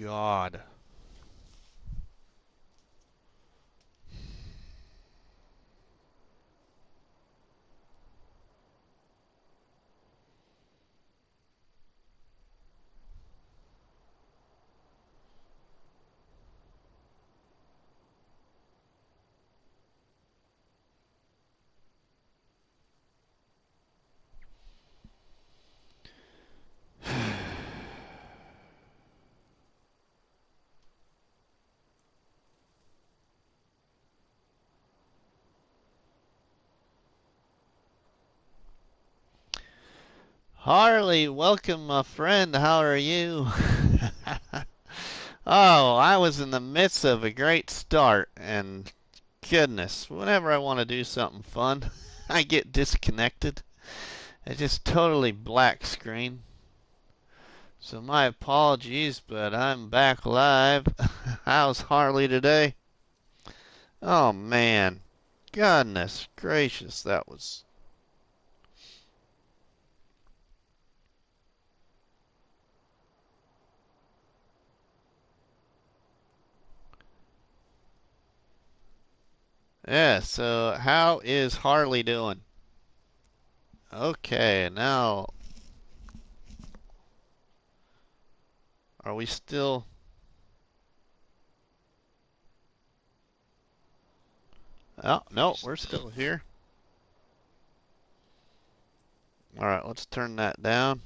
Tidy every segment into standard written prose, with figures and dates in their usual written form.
God. Harley, welcome, my friend. How are you? Oh, I was in the midst of a great start, and goodness, whenever I want to do something fun, I get disconnected. It just totally black screen. So my apologies, but I'm back live. How's Harley today? Oh man, goodness gracious, that was. Yeah, so how is Harley doing? Okay, now are we still? Oh, no, we're still here. All right, let's turn that down.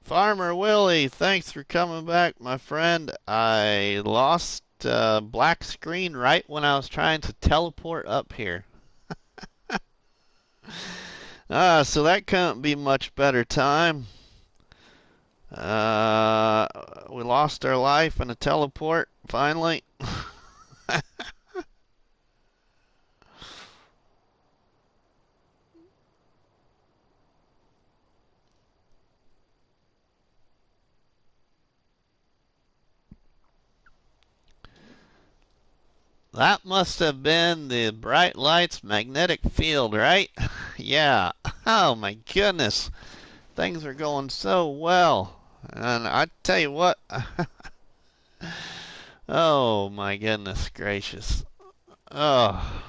Farmer Willie, thanks for coming back, my friend. I lost black screen right when I was trying to teleport up here. So that couldn't be much better time. We lost our life in a teleport, finally. That must have been the bright light's magnetic field, right? Yeah. Oh my goodness. Things are going so well. And I tell you what. Oh my goodness gracious. Oh.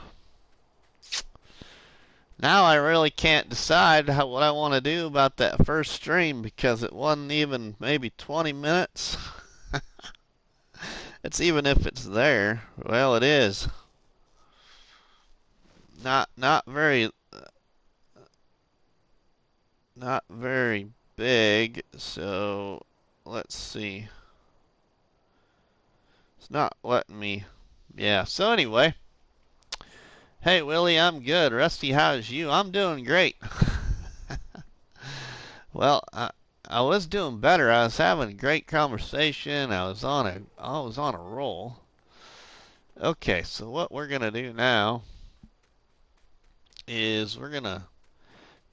Now I really can't decide what I want to do about that first stream because it wasn't even maybe 20 minutes. It's even if it's there. Well, it is. Not very not very big. So let's see. It's not letting me. Yeah. So anyway, hey Willie, I'm good. Rusty, how's you? I'm doing great. Well, I was doing better. I was having a great conversation. I was on a roll. Okay, so what we're gonna do now is we're gonna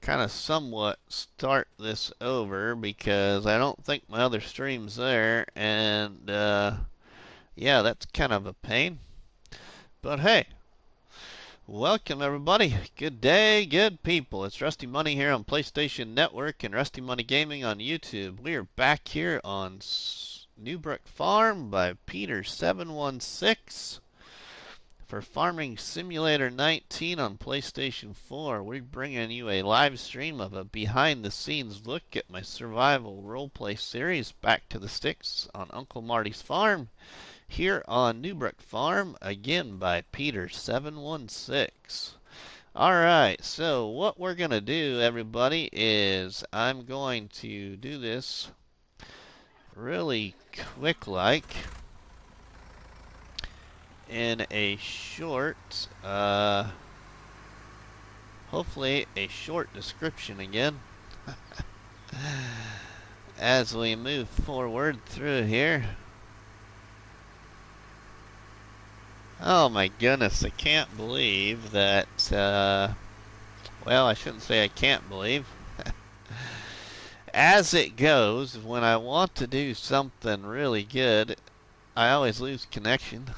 kind of somewhat start this over because I don't think my other stream's there, and yeah, that's kind of a pain. But hey, welcome everybody. Good day, good people. It's Rusty Money here on PlayStation Network and Rusty Money Gaming on YouTube. We are back here on Newbrook Farm by Peter716 for Farming Simulator 19 on PlayStation 4. We're bringing you a live stream of a behind-the-scenes look at my survival roleplay series, Back to the Sticks, on Uncle Marty's Farm, here on Newbrook Farm, again by Peter716. Alright, so what we're going to do, everybody, is I'm going to do this really quick-like in a short, hopefully a short description again as we move forward through here. Oh my goodness, I can't believe that, well, I shouldn't say I can't believe. As it goes, when I want to do something really good, I always lose connection.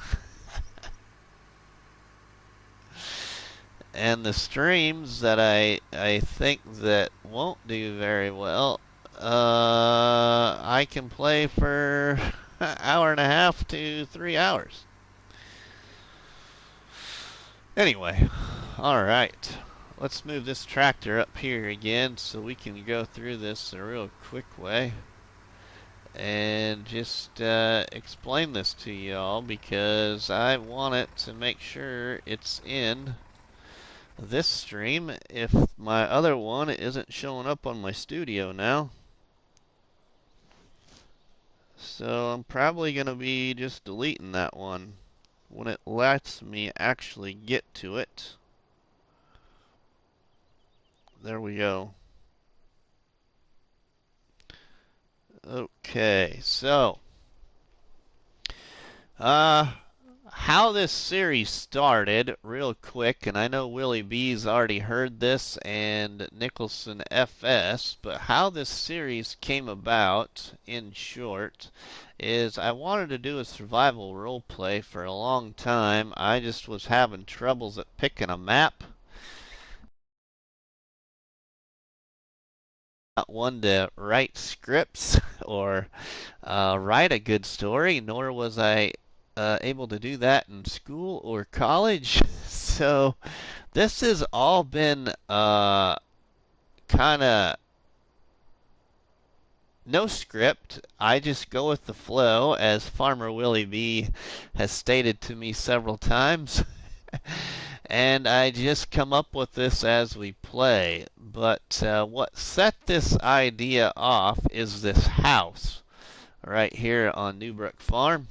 And the streams that I think that won't do very well, I can play for an hour and a half to 3 hours. Anyway, alright. Let's move this tractor up here again so we can go through this a real quick way. And just explain this to y'all because I want it to make sure it's in this stream if my other one isn't showing up on my studio now. So I'm probably going to be just deleting that one when it lets me actually get to it. There we go. Okay, so how this series started, real quick, and I know Willie B's already heard this and Nicholson FS, but how this series came about, in short, is I wanted to do a survival role play for a long time. I just was having troubles at picking a map. Not one to write scripts or write a good story, nor was I able to do that in school or college. So this has all been kind of no script. I just go with the flow, as Farmer Willie B has stated to me several times. And I just come up with this as we play. But what set this idea off is this house right here on Newbrook Farm.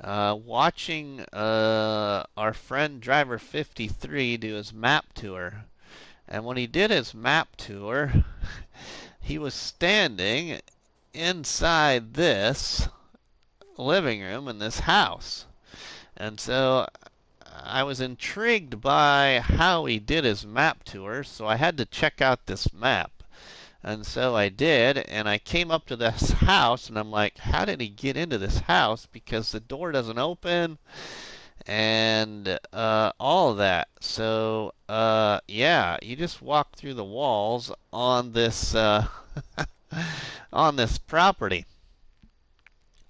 Watching our friend Driver 53 do his map tour. And when he did his map tour, he was standing inside this living room in this house. And so I was intrigued by how he did his map tour, so I had to check out this map. And so I did, and I came up to this house, and I'm like, how did he get into this house? Because the door doesn't open, and all of that. So, yeah, you just walk through the walls on this, on this property.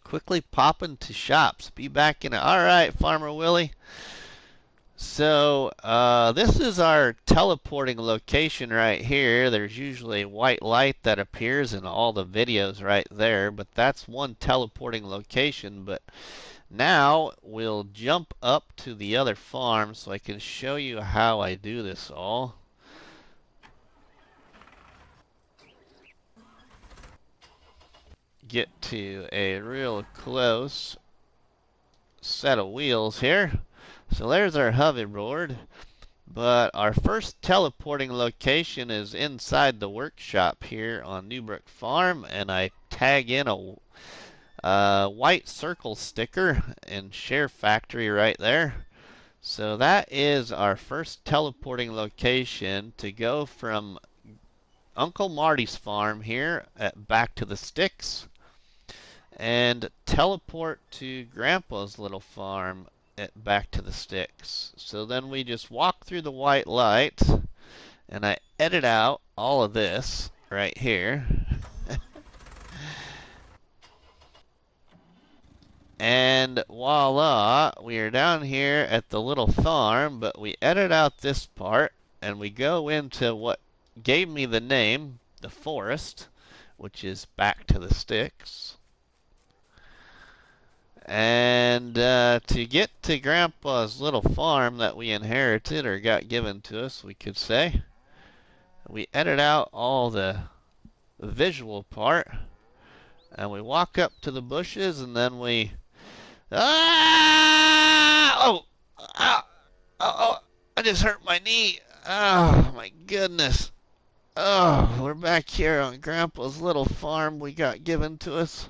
Quickly pop into shops. Be back in it. All right, Farmer Willie. So this is our teleporting location right here. There's usually a white light that appears in all the videos right there, but that's one teleporting location. But now we'll jump up to the other farm so I can show you how I do this all. Get to a real close set of wheels here. So there's our hoverboard, but our first teleporting location is inside the workshop here on Newbrook Farm, and I tag in a white circle sticker and share factory right there. So that is our first teleporting location to go from Uncle Marty's farm here back to the sticks and teleport to Grandpa's little farm back to the sticks. So then we just walk through the white light, and I edit out all of this right here. And voila, we are down here at the little farm, but we edit out this part, and we go into what gave me the name, the forest, which is back to the sticks. And to get to Grandpa's little farm that we inherited or got given to us, we could say, we edit out all the visual part, and we walk up to the bushes, and then we I just hurt my knee. Oh, my goodness. Oh, we're back here on Grandpa's little farm we got given to us.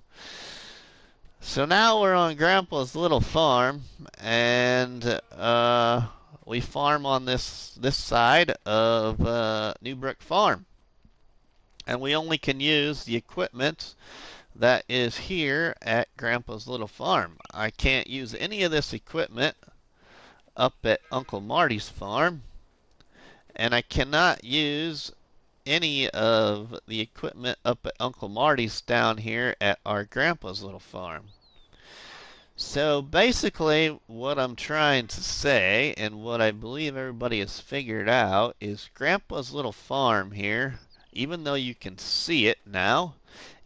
So now we're on Grandpa's little farm, and we farm on this side of Newbrook Farm. And we only can use the equipment that is here at Grandpa's little farm. I can't use any of this equipment up at Uncle Marty's farm, and I cannot use any of the equipment up at Uncle Marty's down here at our Grandpa's little farm. So basically what I'm trying to say, and what I believe everybody has figured out, is Grandpa's little farm here, even though you can see it now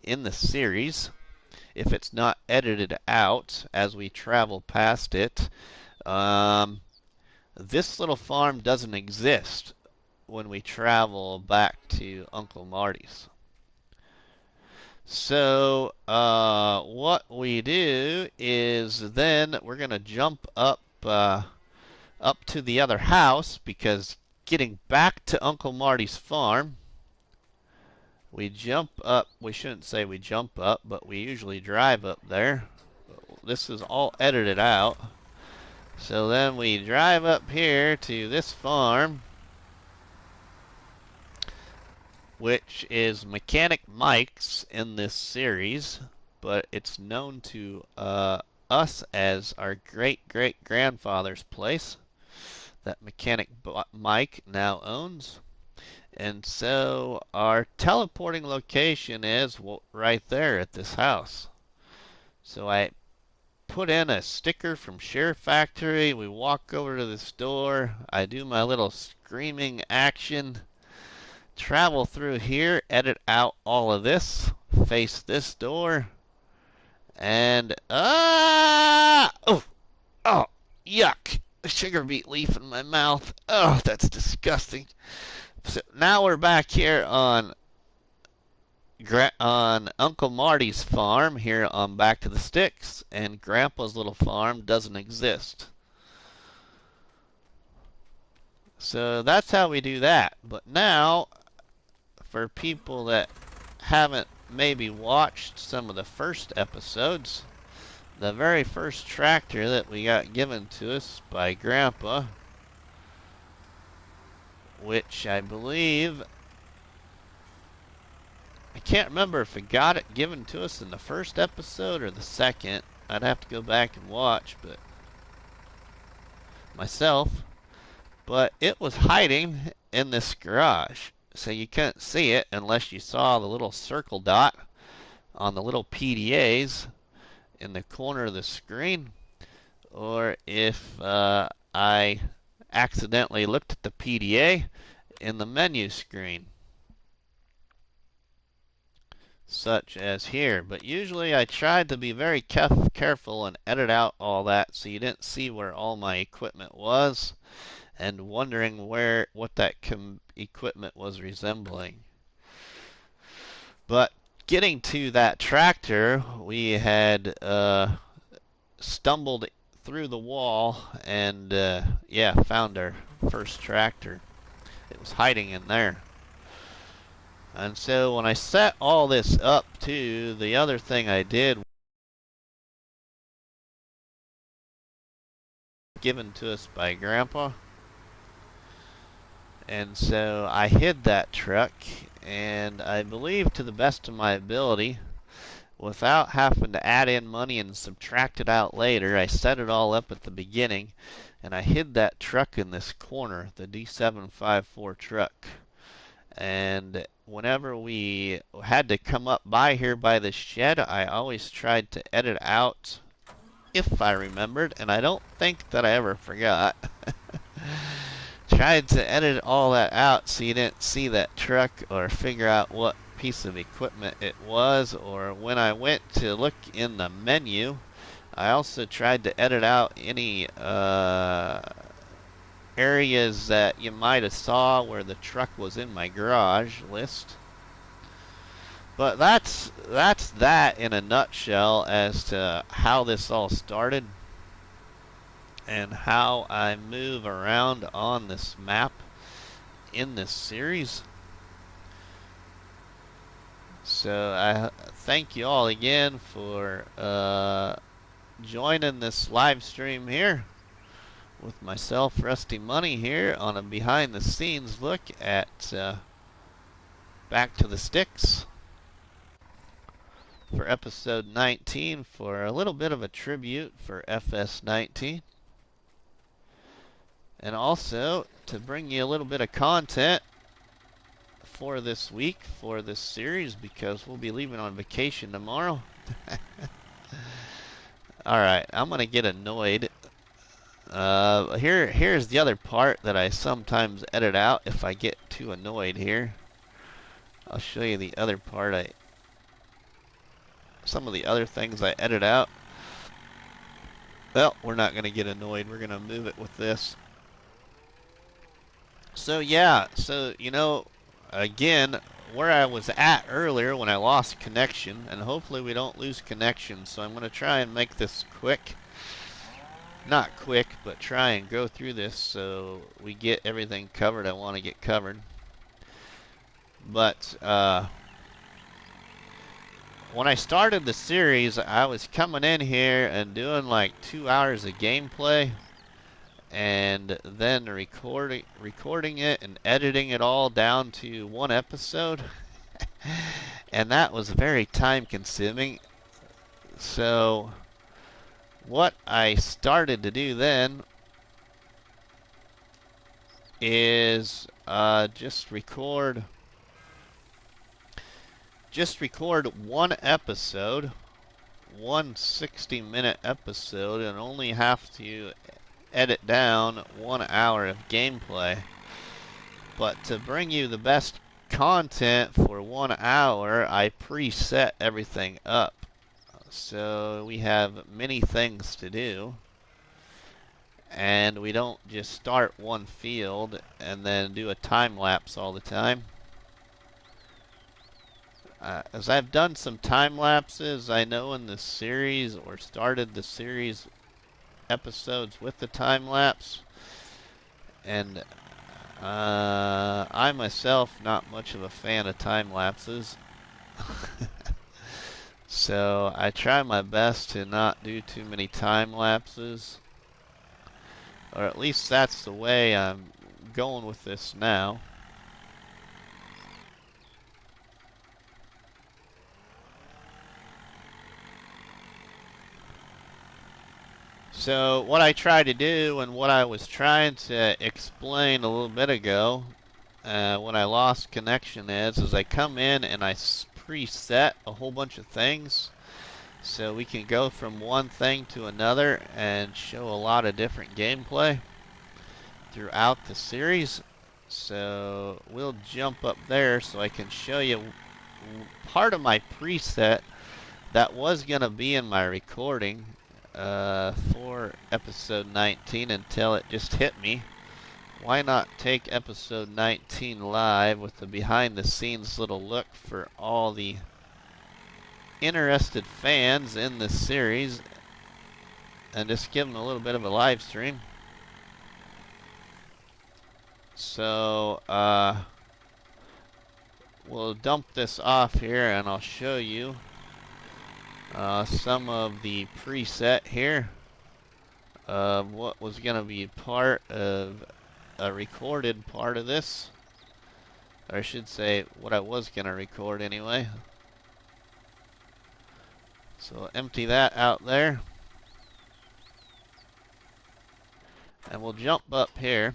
in the series, if it's not edited out as we travel past it, this little farm doesn't exist when we travel back to Uncle Marty's. So what we do is then we're going to jump up to the other house, because getting back to Uncle Marty's farm, we jump up. We shouldn't say we jump up, but we usually drive up there. This is all edited out. So then we drive up here to this farm, which is Mechanic Mike's in this series, but it's known to us as our great-great-grandfather's place that Mechanic Mike now owns. And so our teleporting location is right there at this house. So I put in a sticker from Sheriff Factory. We walk over to this door. I do my little screaming action. Travel through here, edit out all of this, face this door, and oh, yuck! A sugar beet leaf in my mouth. Oh, that's disgusting. So now we're back here on Uncle Marty's farm here on Back to the Sticks, and Grandpa's little farm doesn't exist. So that's how we do that. But now, for people that haven't maybe watched some of the first episodes, the very first tractor that we got given to us by Grandpa, which I believe, I can't remember if we got it given to us in the first episode or the second. I'd have to go back and watch, but myself. But it was hiding in this garage, so you couldn't see it unless you saw the little circle dot on the little PDAs in the corner of the screen, or if I accidentally looked at the PDA in the menu screen, such as here. But usually I tried to be very careful and edit out all that so you didn't see where all my equipment was, and wondering what that equipment was resembling. But getting to that tractor, we had stumbled through the wall and yeah, found our first tractor. It was hiding in there. And so when I set all this up too, the other thing I did, given to us by Grandpa, and so I hid that truck, and I believe to the best of my ability, without having to add in money and subtract it out later, I set it all up at the beginning, and I hid that truck in this corner, the D754 truck. And whenever we had to come up by here by the shed, I always tried to edit out, if I remembered, and I don't think that I ever forgot. Tried to edit all that out so you didn't see that truck or figure out what piece of equipment it was. Or when I went to look in the menu, I also tried to edit out any areas that you might have saw where the truck was in my garage list. But that's that in a nutshell as to how this all started and how I move around on this map in this series. So I thank you all again for joining this live stream here with myself, RustyMoney, here on a behind-the-scenes look at Back to the Sticks for episode 19, for a little bit of a tribute for FS19. And also to bring you a little bit of content for this week, for this series, because we'll be leaving on vacation tomorrow. Alright, I'm going to get annoyed. Here's the other part that I sometimes edit out if I get too annoyed here. I'll show you the other part. Some of the other things I edit out. Well, we're not going to get annoyed. We're going to move it with this. So yeah, again, where I was at earlier when I lost connection, and hopefully we don't lose connection, so I'm going to try and make this quick. Not quick, but try and go through this so we get everything covered I want to get covered. But when I started the series, I was coming in here and doing like 2 hours of gameplay, and then recording it and editing it all down to one episode. And that was very time consuming. So what I started to do then is just record one episode, one 60-minute episode, and only have to edit down 1 hour of gameplay. But to bring you the best content for 1 hour, I preset everything up. So we have many things to do, and we don't just start one field and then do a time lapse all the time. As I've done some time lapses, I know in this series, or started the series episodes with the time lapse, and I myself not much of a fan of time lapses. So I try my best to not do too many time lapses, or at least that's the way I'm going with this now. So what I try to do, and what I was trying to explain a little bit ago when I lost connection, is I come in and I preset a whole bunch of things so we can go from one thing to another and show a lot of different gameplay throughout the series. So we'll jump up there so I can show you part of my preset that was going to be in my recording for episode 19 until it just hit me. Why not take episode 19 live with the behind the scenes little look for all the interested fans in this series, and just give them a little bit of a live stream. So we'll dump this off here and I'll show you some of the preset here of what was going to be part of a recorded part of this, or I should say what I was going to record anyway. So empty that out there, and we'll jump up here.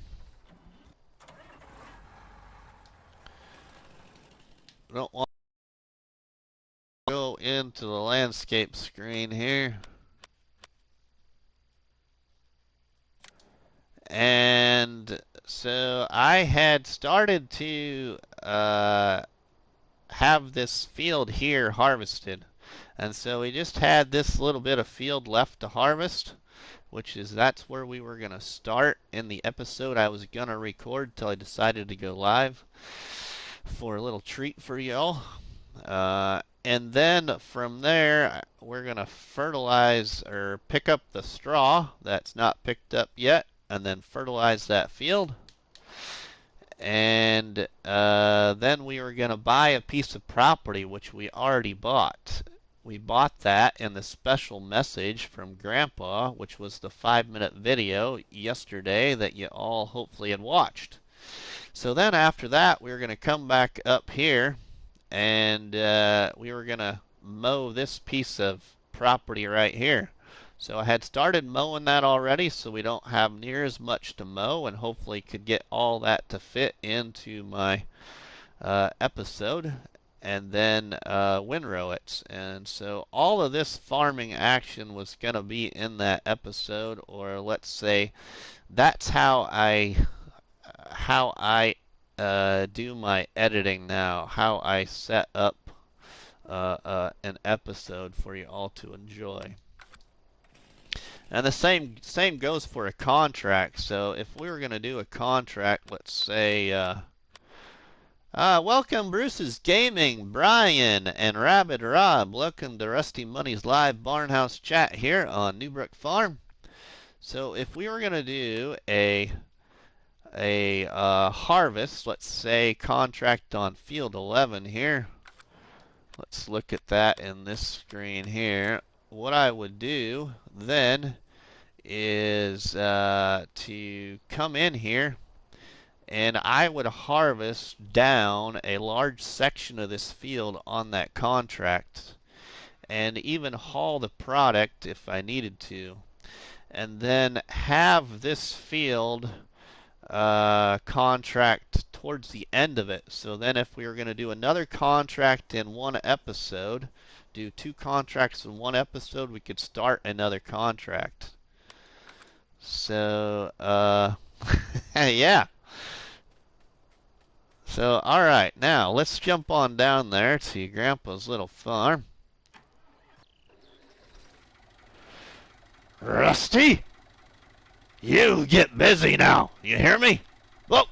Don't want to go into the landscape screen here. And so I had started to have this field here harvested. And so we just had this little bit of field left to harvest, that's where we were going to start in the episode I was going to record till I decided to go live for a little treat for y'all. And then from there, we're going to fertilize or pick up the straw that's not picked up yet, and then fertilize that field. And then we were going to buy a piece of property, which we already bought. We bought that in the special message from Grandpa, which was the 5-minute video yesterday that you all hopefully had watched. So then after that, we were going to come back up here, and we were going to mow this piece of property right here. So I had started mowing that already, so we don't have near as much to mow, and hopefully could get all that to fit into my episode, and then windrow it. And so all of this farming action was going to be in that episode, or let's say that's how I do my editing now, how I set up an episode for you all to enjoy. And the same goes for a contract. So if we were going to do a contract, let's say, welcome Bruce's Gaming, Brian, and Rabid Rob. Welcome to Rusty Money's live barnhouse chat here on Newbrook Farm. So if we were going to do a harvest, let's say contract on field 11 here. Let's look at that in this screen here. What I would do then is to come in here, and I would harvest down a large section of this field on that contract, and even haul the product if I needed to, and then have this field contract towards the end of it. So then if we were going to do another contract in one episode, do 2 contracts in one episode, we could start another contract. So, yeah. So, alright, now let's jump on down there to Grandpa's little farm. Rusty! You get busy now. You hear me? Whoa!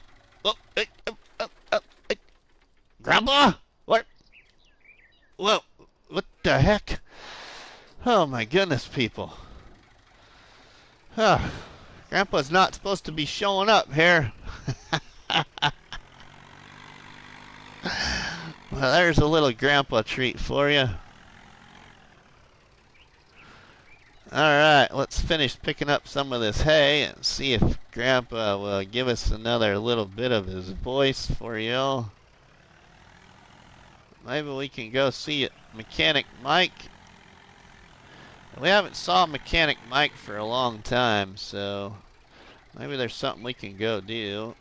Whoa! Grandpa? What? Whoa! What the heck? Oh my goodness, people. Grandpa's not supposed to be showing up here. Well, there's a little Grandpa treat for you. Alright, let's finish picking up some of this hay and see if Grandpa will give us another little bit of his voice for y'all. Maybe we can go see Mechanic Mike. We haven't saw Mechanic Mike for a long time, so maybe there's something we can go do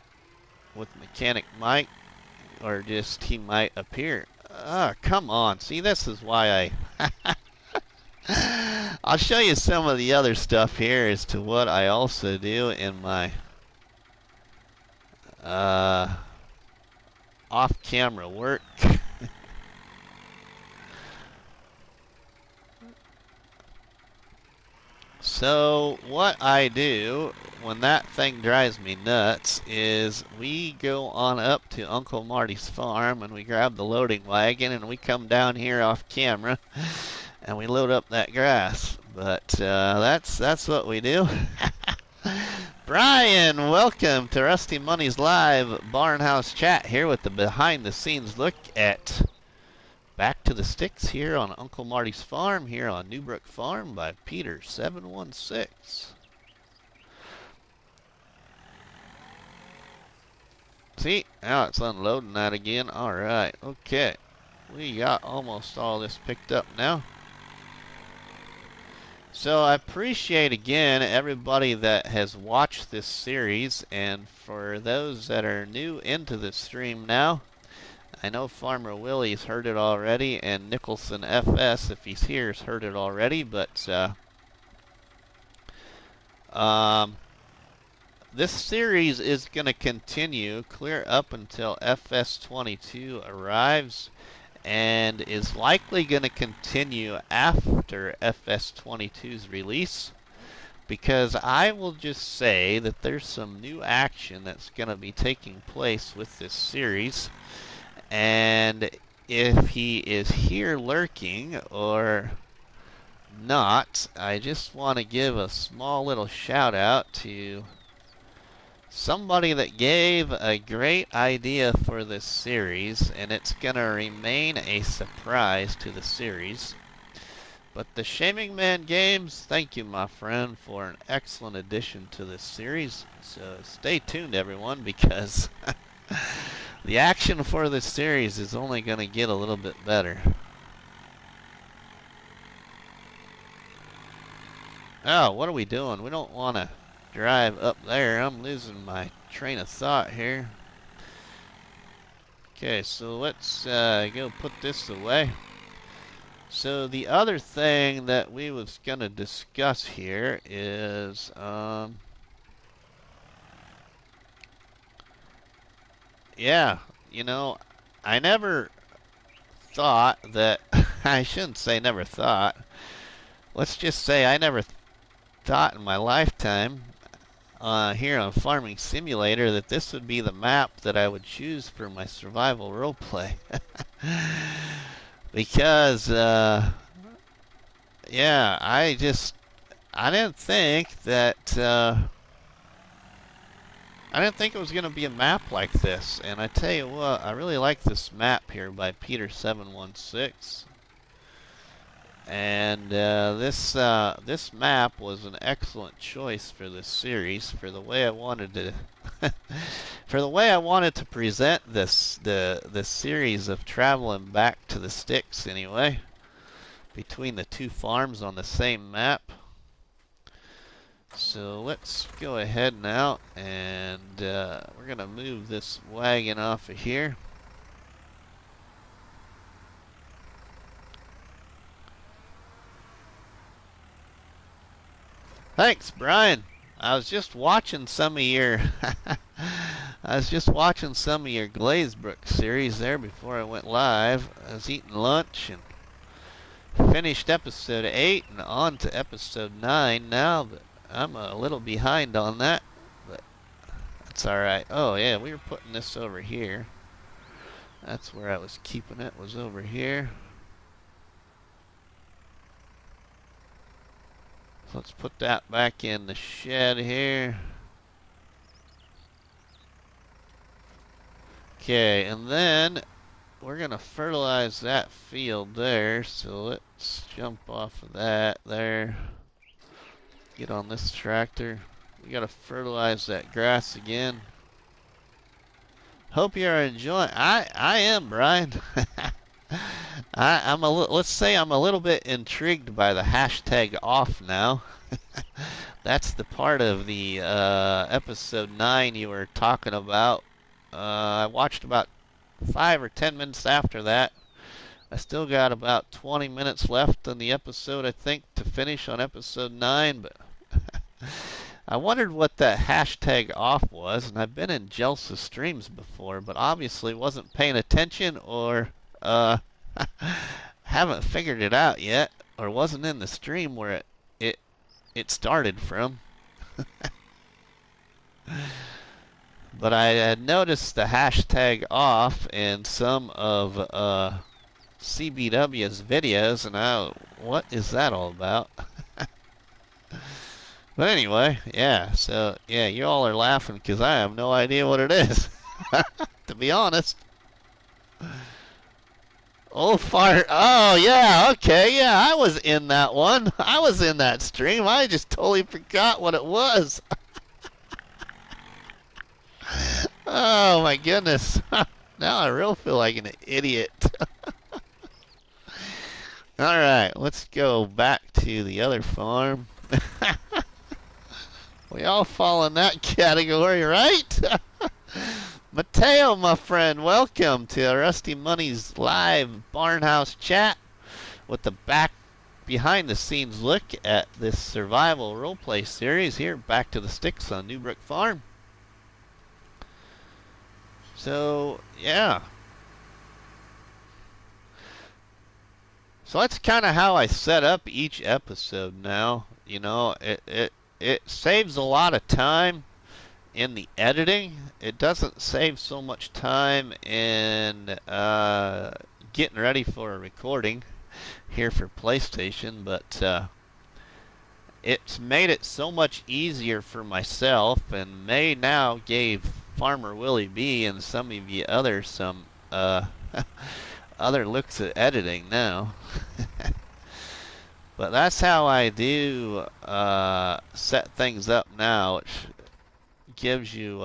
with Mechanic Mike, or just he might appear. Come on. See, this is why I'll show you some of the other stuff here as to what I also do in my off-camera work. So what I do when that thing drives me nuts is we go on up to Uncle Marty's farm and we grab the loading wagon and we come down here off camera and we load up that grass. But that's what we do. Brian, welcome to Rusty Money's live barnhouse chat here with the behind the scenes look at Back to the Sticks here on Uncle Marty's farm here on Newbrook Farm by Peter716. See, now it's unloading that again. Alright, okay. We got almost all this picked up now. So I appreciate again everybody that has watched this series, and for those that are new into the stream now, I know Farmer Willie's heard it already, and Nicholson FS, if he's here, has heard it already, but this series is going to continue clear up until FS22 arrives, and is likely going to continue after FS22's release, because I will just say that there's some new action that's going to be taking place with this series. And if he is here lurking or not, I just want to give a small little shout out to somebody that gave a great idea for this series, and it's gonna remain a surprise to the series. But the Shaming Man Games, thank you, my friend, for an excellent addition to this series. So stay tuned, everyone, because the action for this series is only going to get a little bit better. Oh, what are we doing? We don't want to drive up there. I'm losing my train of thought here. Okay, so let's go put this away. So the other thing that we was going to discuss here is yeah, you know, I never thought that I shouldn't say never thought. Let's just say I never thought in my lifetime here on Farming Simulator that this would be the map that I would choose for my survival roleplay. Because yeah, I didn't think that I didn't think it was going to be a map like this. And I tell you what, I really like this map here by Peter716. And this map was an excellent choice for this series, for the way I wanted to for the way I wanted to present this series of traveling back to the sticks anyway, between the two farms on the same map. So let's go ahead now, and we're gonna move this wagon off of here. Thanks, Brian. I was just watching some of your Glazebrook series there before I went live. I was eating lunch and finished episode 8 and on to episode 9 now, but I'm a little behind on that, but that's alright. Oh yeah, we were putting this over here. That's where I was keeping it, was over here. So let's put that back in the shed here. Okay, and then we're going to fertilize that field there. So let's jump off of that there. Get on this tractor. We got to fertilize that grass again. Hope you're enjoying. I am, Brian. Let's say I'm a little bit intrigued by the hashtag off now. That's the part of the episode 9 you were talking about. I watched about 5 or 10 minutes after that. I still got about 20 minutes left in the episode, I think, to finish on episode 9, but I wondered what that hashtag off was, and I've been in Jelsa streams before, but obviously wasn't paying attention, or haven't figured it out yet, or wasn't in the stream where it started from. But I had noticed the hashtag off in some of CBW's videos, and what is that all about? But anyway, yeah, so yeah, you all are laughing because I have no idea what it is, to be honest. Old fart. Oh, yeah, okay, yeah, I was in that one. I was in that stream. I just totally forgot what it was. Oh, my goodness. Now I really feel like an idiot. Alright, let's go back to the other farm. We all fall in that category, right? Mateo, my friend, welcome to Rusty Money's live Barnhouse chat with the behind the scenes look at this survival roleplay series here, Back to the Sticks on Newbrook Farm. So, yeah. So that's kind of how I set up each episode now. You know, it saves a lot of time in the editing. It doesn't save so much time in getting ready for a recording here for PlayStation, but It's made it so much easier for myself, and May now gave Farmer Willie B and some of you others some other looks at editing now. But that's how I do set things up now, which gives you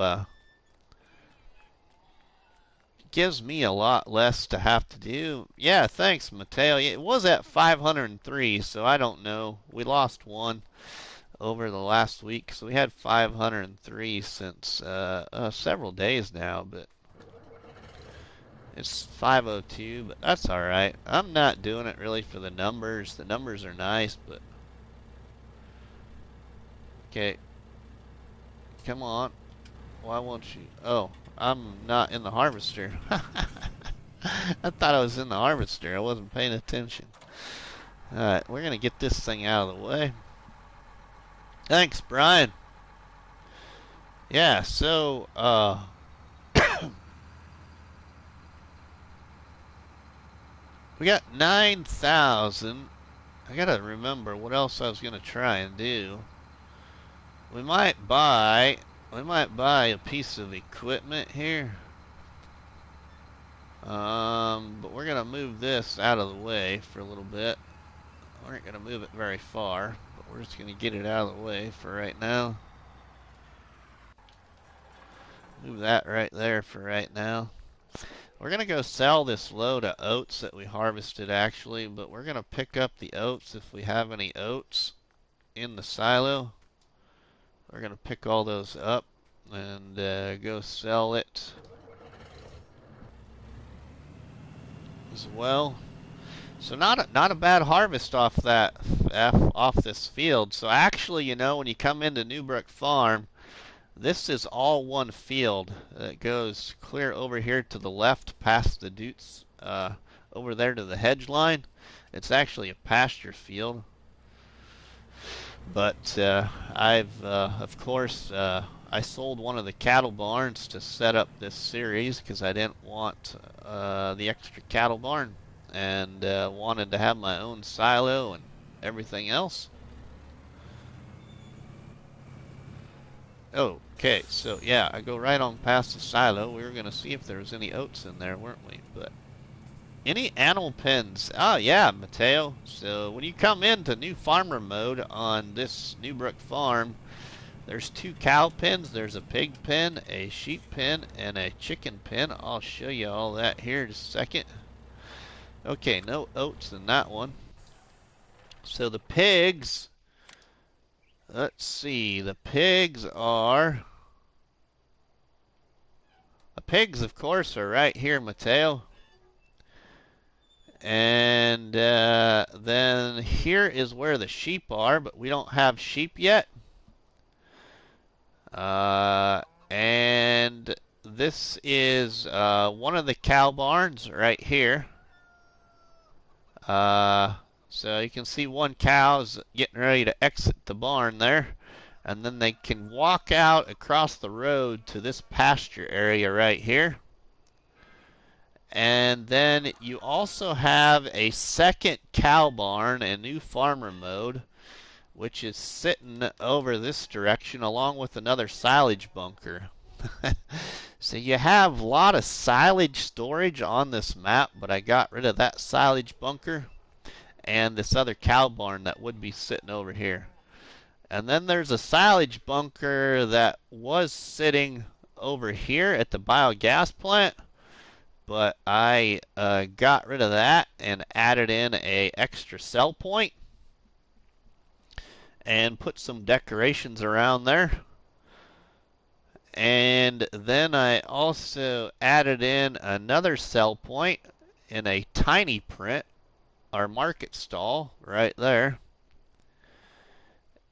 gives me a lot less to have to do. Yeah, thanks, Mateo. It was at 503, so I don't know. We lost one over the last week, so we had 503 since several days now, but it's 502, but that's all right. I'm not doing it really for the numbers. The numbers are nice, but okay. Come on. Why won't you? Oh, I'm not in the harvester. I thought I was in the harvester. I wasn't paying attention. Alright, we're going to get this thing out of the way. Thanks, Brian. Yeah, so, we got 9,000. I got to remember what else I was going to try and do. We might buy a piece of equipment here. But we're going to move this out of the way for a little bit. We aren't going to move it very far, but we're just going to get it out of the way for right now. Move that right there for right now. We're going to go sell this load of oats that we harvested actually, but we're going to pick up the oats if we have any oats in the silo. We're going to pick all those up and go sell it as well. So not a bad harvest off this field. So actually, you know, when you come into Newbrook Farm, this is all one field. It goes clear over here to the left past the Dutes, over there to the hedge line. It's actually a pasture field. But of course, I sold one of the cattle barns to set up this series because I didn't want the extra cattle barn, and wanted to have my own silo and everything else. Okay, so yeah, I go right on past the silo. We were going to see if there was any oats in there, weren't we? But any animal pens? Oh yeah, Mateo. So when you come into new farmer mode on this Newbrook farm, there's 2 cow pens. There's a pig pen, a sheep pen, and a chicken pen. I'll show you all that here in a second. Okay, no oats in that one. So the pigs, let's see, the pigs, of course, are right here, Mateo. And then here is where the sheep are, but we don't have sheep yet. And this is one of the cow barns right here. So you can see one cow's getting ready to exit the barn there. And then they can walk out across the road to this pasture area right here. And then you also have a second cow barn in new farmer mode, which is sitting over this direction along with another silage bunker. So you have a lot of silage storage on this map, but I got rid of that silage bunker and this other cow barn that would be sitting over here. And then there's a silage bunker that was sitting over here at the biogas plant, but I got rid of that and added in a extra sell point and put some decorations around there. And then I also added in another sell point in a tiny print, our market stall right there.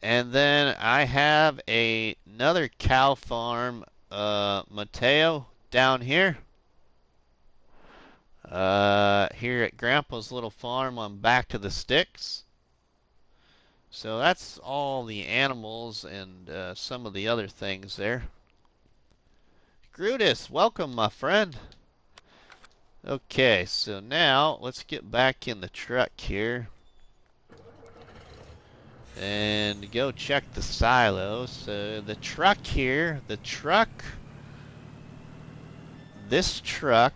And then I have another cow farm, Mateo, down here. Here at Grandpa's little farm on Back to the Sticks. So that's all the animals and some of the other things there. Grutus, welcome, my friend. Okay, so now let's get back in the truck here. and go check the silo. So the truck here, this truck,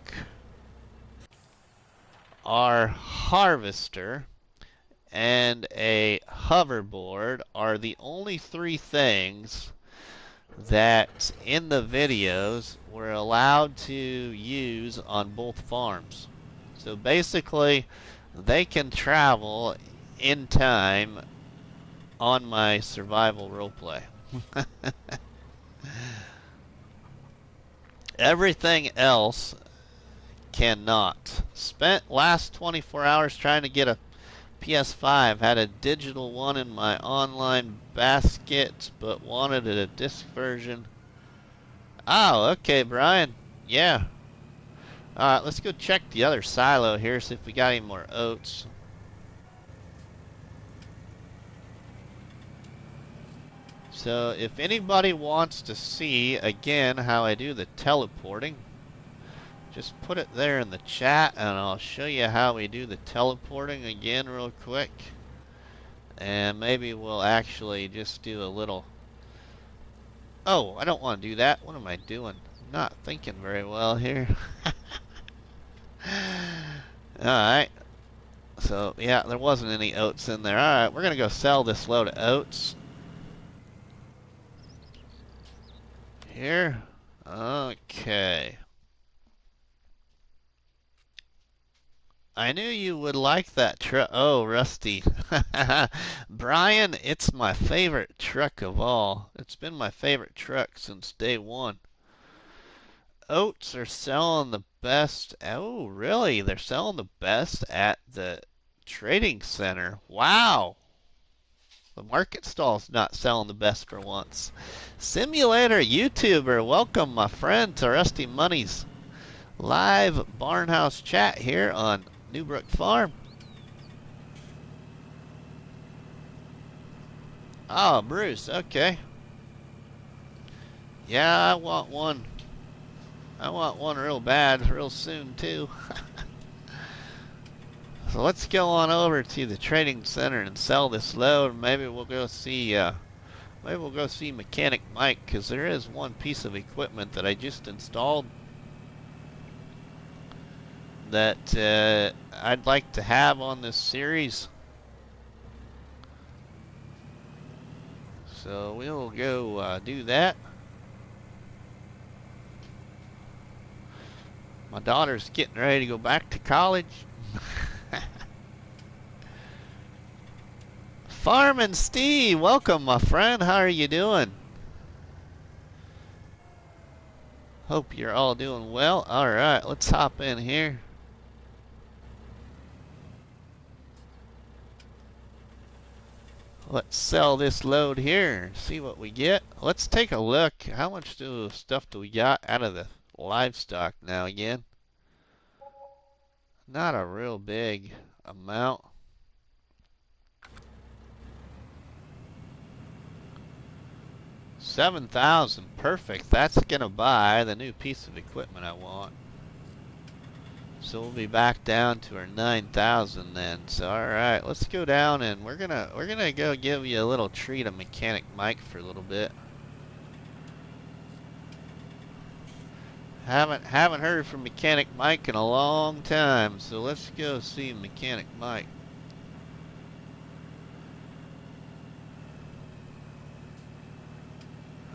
our harvester, and a hoverboard are the only three things that in the videos we're allowed to use on both farms. So basically, they can travel in time on my survival roleplay. Everything else cannot. Spent last 24 hours trying to get a PS5. Had a digital one in my online basket, but wanted a disc version. Oh, okay, Brian. Yeah. Alright, let's go check the other silo here, see if we got any more oats. So, if anybody wants to see, again, how I do the teleporting, just put it there in the chat, and I'll show you how we do the teleporting again real quick. And maybe we'll actually just do a little... Oh, I don't want to do that. What am I doing? I'm not thinking very well here. Alright. So, yeah, there wasn't any oats in there. Alright, we're going to go sell this load of oats. Here. Okay. I knew you would like that truck. Oh, Rusty. Brian, it's my favorite truck of all. It's been my favorite truck since day one. Oats are selling the best. Oh, really? They're selling the best at the trading center. Wow. The market stall's not selling the best for once. Simulator YouTuber, welcome, my friend, to Rusty Money's live barnhouse chat here on Newbrook Farm. Oh, Bruce, okay. Yeah, I want one. I want one real bad, real soon, too. So let's go on over to the trading center and sell this load. Maybe we'll go see Mechanic Mike, because there is one piece of equipment that I just installed that I'd like to have on this series. So we'll go do that. My daughter's getting ready to go back to college. Farmin' Steve, welcome, my friend. How are you doing? Hope you're all doing well. Alright, let's hop in here. Let's sell this load here, see what we get. Let's take a look. How much stuff do we got out of the livestock now again? Not a real big amount. $7,000, perfect. That's gonna buy the new piece of equipment I want. So we'll be back down to our 9,000 then. So alright, let's go down and we're gonna go give you a little treat of Mechanic Mike for a little bit. Haven't heard from Mechanic Mike in a long time, so let's go see Mechanic Mike.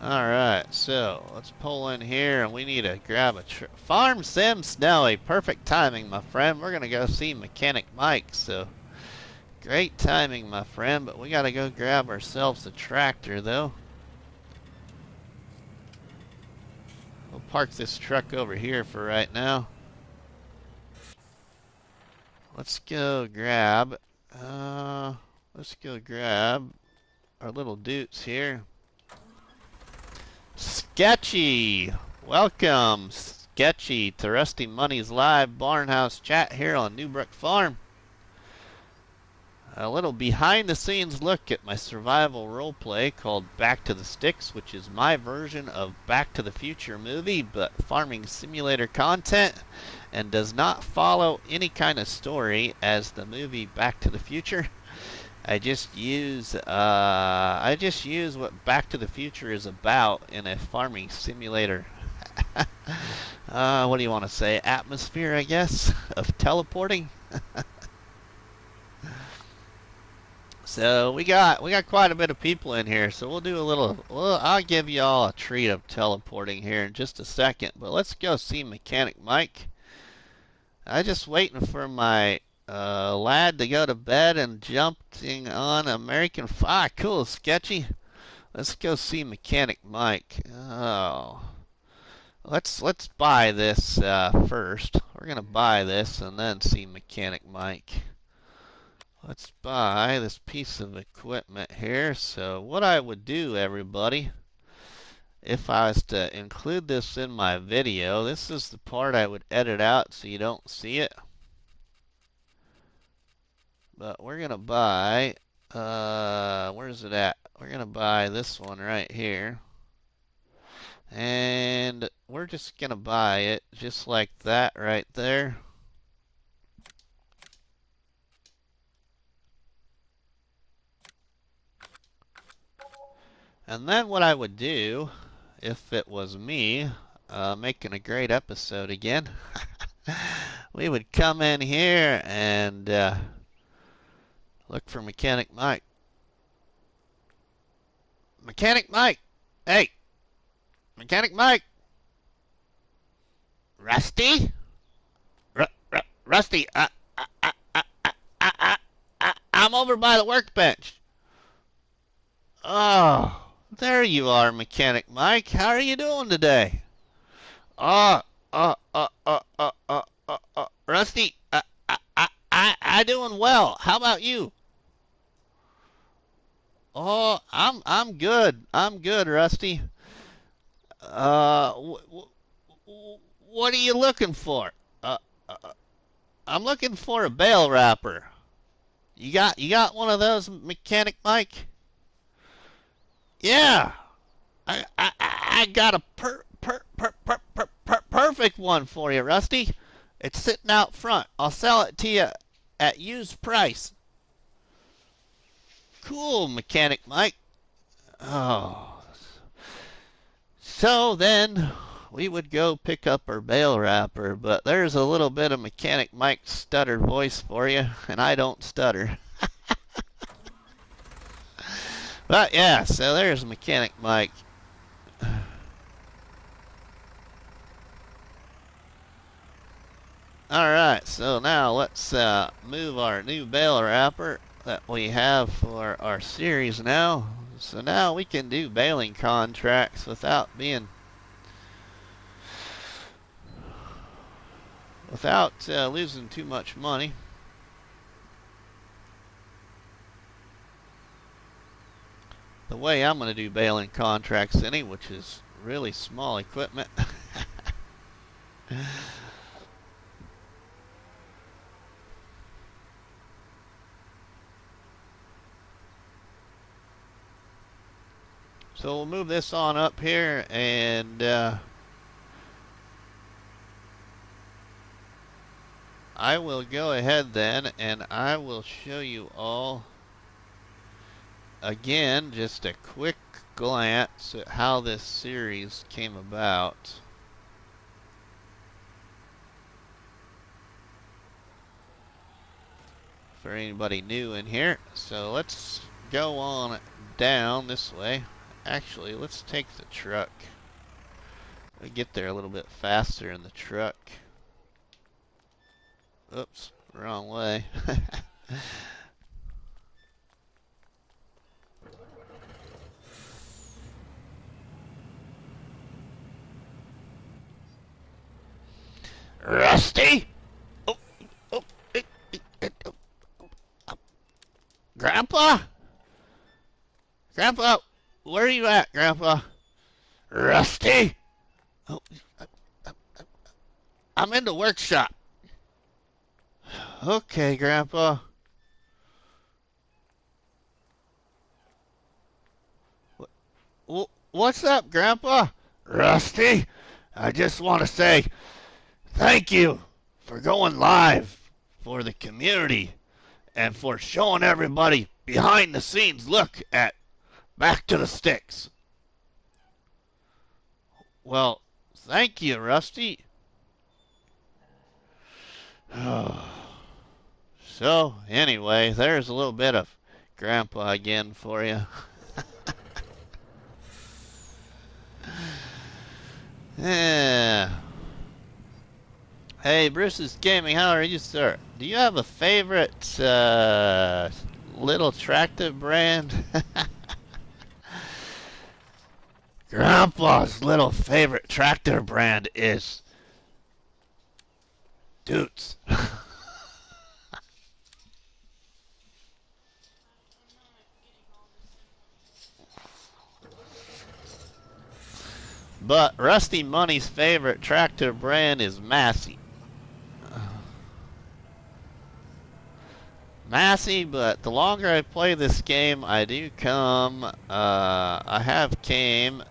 Alright, so let's pull in here and we need to grab a Farm Sim Snowy. Perfect timing, my friend. We're gonna go see Mechanic Mike, so great timing, my friend, but we gotta go grab ourselves a tractor though. We'll park this truck over here for right now. Let's go grab our little dutes here. Sketchy! Welcome, Sketchy, to Rusty Money's live barnhouse chat here on Newbrook Farm. A little behind-the-scenes look at my survival roleplay called Back to the Sticks, which is my version of Back to the Future movie, but farming simulator content, and does not follow any kind of story as the movie Back to the Future. I just use what Back to the Future is about in a farming simulator. What do you want to say? Atmosphere, I guess, of teleporting. So we got quite a bit of people in here. So we'll do a little. Well, I'll give you all a treat of teleporting here in just a second. But let's go see Mechanic Mike. I just waiting for my lad to go to bed and jumping on American Pie. Cool, sketchy. Let's go see Mechanic Mike. Oh, let's buy this first. We're gonna buy this and then see Mechanic Mike. Let's buy this piece of equipment here. So what I would do, everybody, if I was to include this in my video, this is the part I would edit out so you don't see it. But we're going to buy, where's it at? We're going to buy this one right here. And we're just going to buy it just like that right there. And then what I would do, if it was me, making a great episode again, we would come in here and look for Mechanic Mike. Mechanic Mike! Hey! Mechanic Mike! Rusty? Rusty, I'm over by the workbench. Oh. There you are, Mechanic Mike. How are you doing today? Rusty, I doing well. How about you? Oh, I'm good. I'm good, Rusty. What are you looking for? I'm looking for a bale wrapper. You got one of those, Mechanic Mike? Yeah, I got a perfect one for you, Rusty. It's sitting out front. I'll sell it to you at used price. Cool, Mechanic Mike. Oh, so then we would go pick up our bale wrapper, but there's a little bit of Mechanic Mike's stuttered voice for you, and I don't stutter. But yeah, so there's Mechanic Mike. Alright, so now let's move our new bale wrapper that we have for our series now. So now we can do baling contracts without losing too much money. The way I'm going to do baling contracts which is really small equipment. So we'll move this on up here and I will go ahead then and I will show you all again just a quick glance at how this series came about. For anybody new in here. So let's go on down this way. Actually, let's take the truck. We get there a little bit faster in the truck. Oops, wrong way. Rusty? Oh, oh, Grandpa? Grandpa, where are you at, Grandpa? Rusty? Oh, I'm in the workshop. Okay, Grandpa. What's up, Grandpa? Rusty, I just want to say thank you for going live for the community and for showing everybody behind the scenes look at Back to the Sticks. Well, thank you, Rusty. So, anyway, there's a little bit of Grandpa again for you. Yeah. Hey, Bruce's Gaming, how are you, sir? Do you have a favorite little tractor brand? Grandpa's little favorite tractor brand is Doots. But Rusty Money's favorite tractor brand is Massey. Massey, but the longer I play this game, I do I have came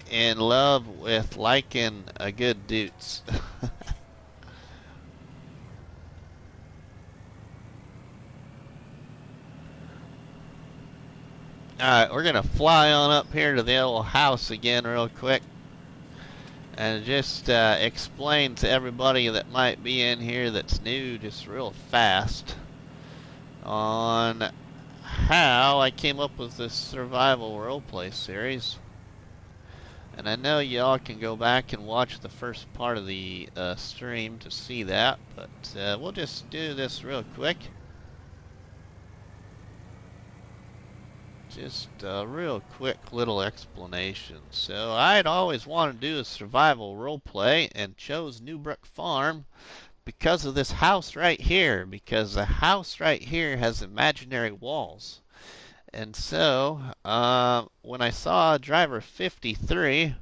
in love with liking a good Doots. Alright, we're gonna fly on up here to the old house again real quick. And just explain to everybody that might be in here that's new just real fast on how I came up with this survival roleplay series. And I know y'all can go back and watch the first part of the stream to see that, but we'll just do this real quick. Just a real quick little explanation. So I'd always wanted to do a survival roleplay and chose Newbrook Farm because of this house right here. Because the house right here has imaginary walls. And so when I saw Driver 53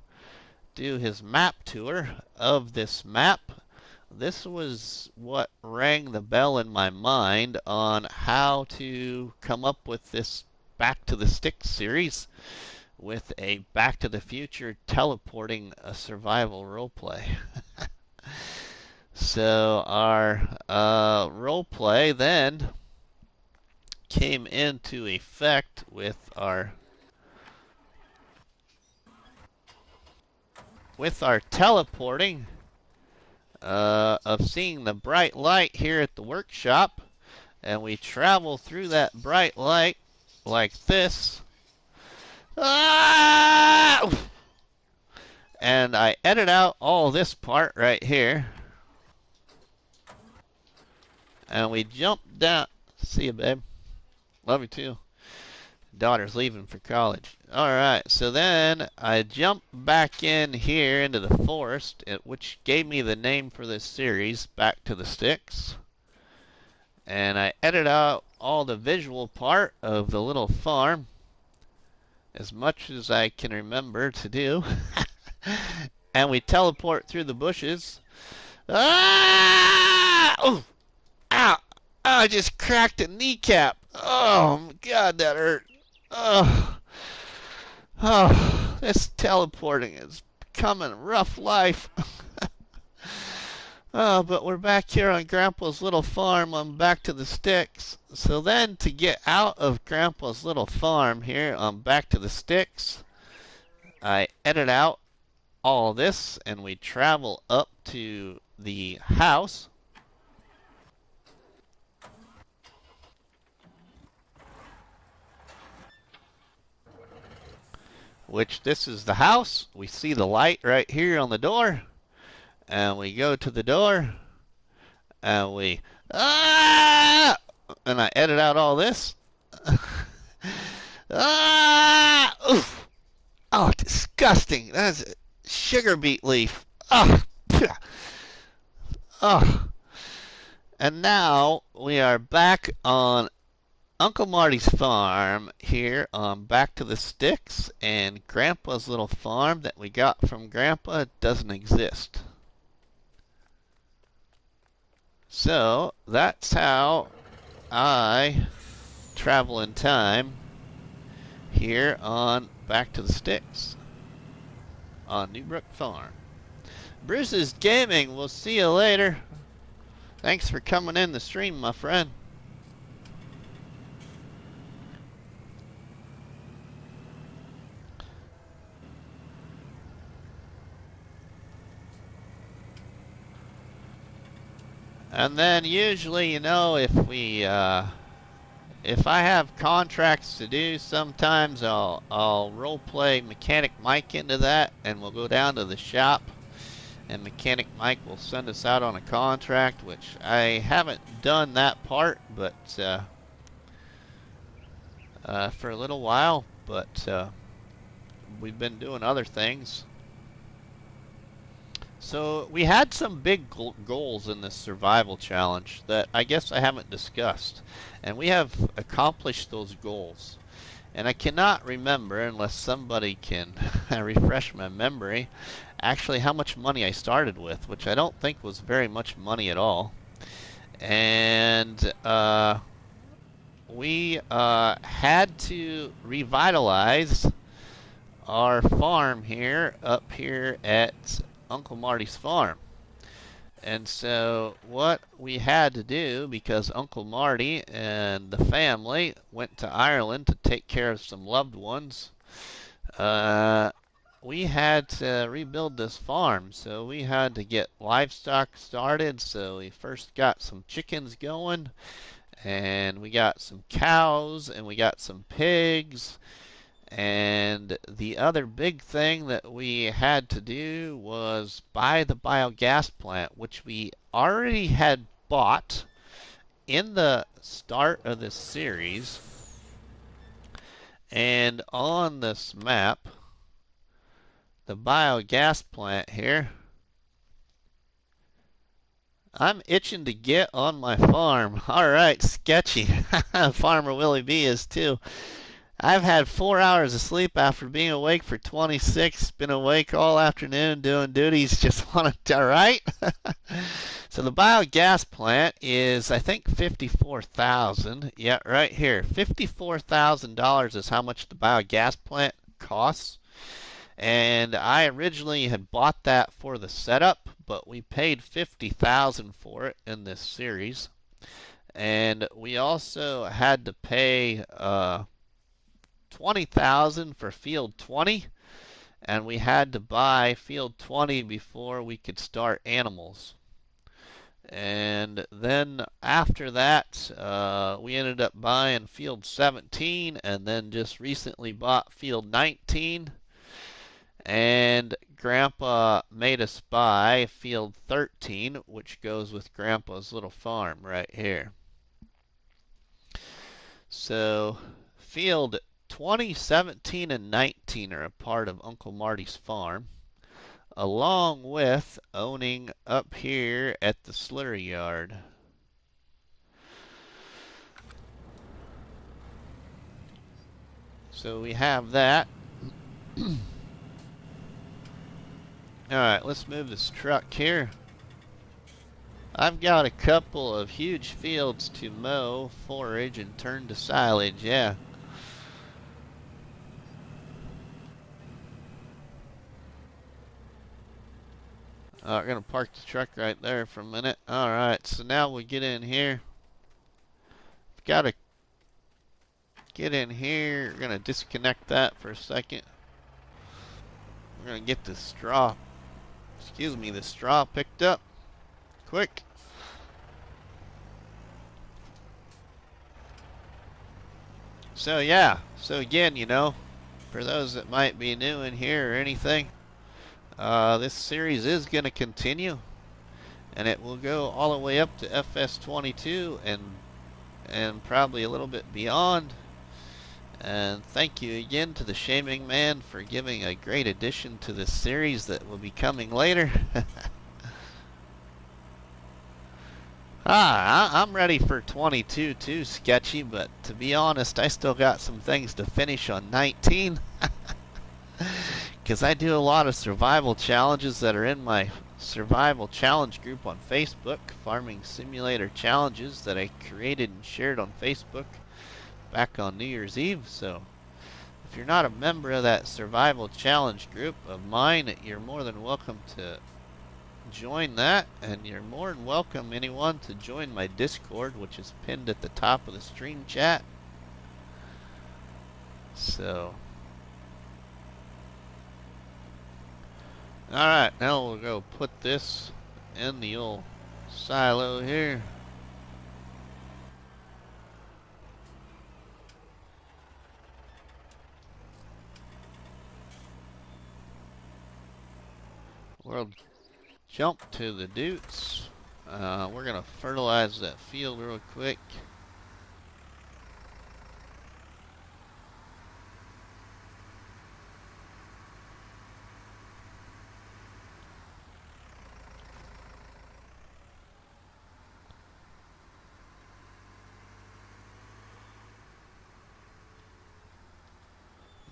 do his map tour of this map, this was what rang the bell in my mind on how to come up with this Back to the Sticks series with a Back to the Future teleporting a survival roleplay. So our roleplay then came into effect with our teleporting of seeing the bright light here at the workshop, and we travel through that bright light like this. Ah! And I edit out all this part right here. And we jump down. See you, babe. Love you too. Daughter's leaving for college. Alright, so then I jump back in here into the forest, which gave me the name for this series, Back to the Sticks. And I edit out all the visual part of the little farm as much as I can remember to do. And we teleport through the bushes. Ah! Oh! Ow! Oh, I just cracked a kneecap. Oh, God, that hurt. Oh, this teleporting is becoming a rough life. Oh, but we're back here on Grandpa's little farm on Back to the Sticks. So then to get out of Grandpa's little farm here on Back to the Sticks, I edit out all this and we travel up to the house. Which this is the house. We see the light right here on the door. And we go to the door. And we... Ah! And I edit out all this. Ah! Oof! Oh, disgusting. That's a sugar beet leaf. Oh! Oh! And now we are back on Uncle Marty's farm here on Back to the Sticks, and Grandpa's little farm that we got from Grandpa doesn't exist. So that's how I travel in time here on Back to the Sticks on Newbrook Farm. Bruce's Gaming, we'll see you later. Thanks for coming in the stream, my friend. And then usually, you know, if I have contracts to do, sometimes I'll role play Mechanic Mike into that, and we'll go down to the shop, and Mechanic Mike will send us out on a contract, which I haven't done that part, but for a little while, but we've been doing other things. So we had some big goals in this survival challenge that I guess I haven't discussed, and we have accomplished those goals. And I cannot remember, unless somebody can refresh my memory, actually how much money I started with, which I don't think was very much money at all. And we had to revitalize our farm here, up here at Uncle Marty's farm. And so what we had to do, because Uncle Marty and the family went to Ireland to take care of some loved ones, we had to rebuild this farm. So we had to get livestock started. So we first got some chickens going, and we got some cows, and we got some pigs. And the other big thing that we had to do was buy the biogas plant, which we already had bought in the start of this series. And on this map, the biogas plant here, I'm itching to get on my farm. Alright, sketchy. Farmer Willie B is too. I've had 4 hours of sleep after being awake for 26. Been awake all afternoon doing duties. Just wanted to, right? So the biogas plant is, I think, $54,000. Yeah, right here. $54,000 is how much the biogas plant costs. And I originally had bought that for the setup, but we paid $50,000 for it in this series. And we also had to pay $20,000 for field 20, and we had to buy field 20 before we could start animals. And then after that, we ended up buying field 17, and then just recently bought field 19. And Grandpa made us buy field 13, which goes with Grandpa's little farm right here. So field 20, 17, and 19 are a part of Uncle Marty's farm, along with owning up here at the slurry yard. So we have that. Alright, let's move this truck here. I've got a couple of huge fields to mow, forage, and turn to silage, yeah. We're going to park the truck right there for a minute. Alright, so now we get in here. We've got to get in here. We're going to disconnect that for a second. We're going to get the straw, the straw picked up. Quick. So yeah, so again, you know, for those that might be new in here or anything, this series is going to continue, and it will go all the way up to FS22 and probably a little bit beyond. And thank you again to the Shaming Man for giving a great addition to this series that will be coming later. I'm ready for 22 too, Sketchy, but to be honest, I still got some things to finish on 19. Because I do a lot of survival challenges that are in my survival challenge group on Facebook, Farming Simulator Challenges, that I created and shared on Facebook back on New Year's Eve. So if you're not a member of that survival challenge group of mine, you're more than welcome to join that, and you're more than welcome, anyone, to join my Discord, which is pinned at the top of the stream chat. So alright, now we'll go put this in the old silo here. We'll jump to the Dutes. We're gonna fertilize that field real quick.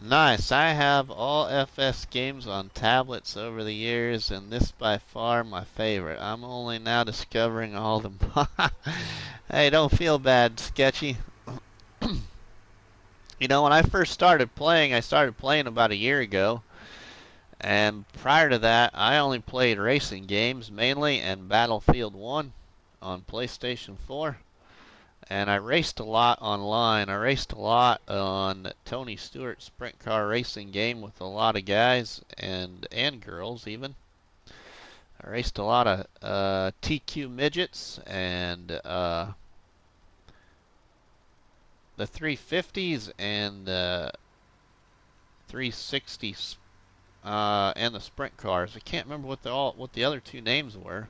Nice. I have all FS games on tablets over the years, and this by far my favorite. I'm only now discovering all of them. Hey, don't feel bad, Sketchy. You know, when I first started playing, I started playing about a year ago. And prior to that, I only played racing games mainly and Battlefield 1 on PlayStation 4. And I raced a lot online. I raced a lot on Tony Stewart's sprint car racing game with a lot of guys and girls even. I raced a lot of TQ midgets and the 350s and the 360s and the sprint cars. I can't remember what the other two names were.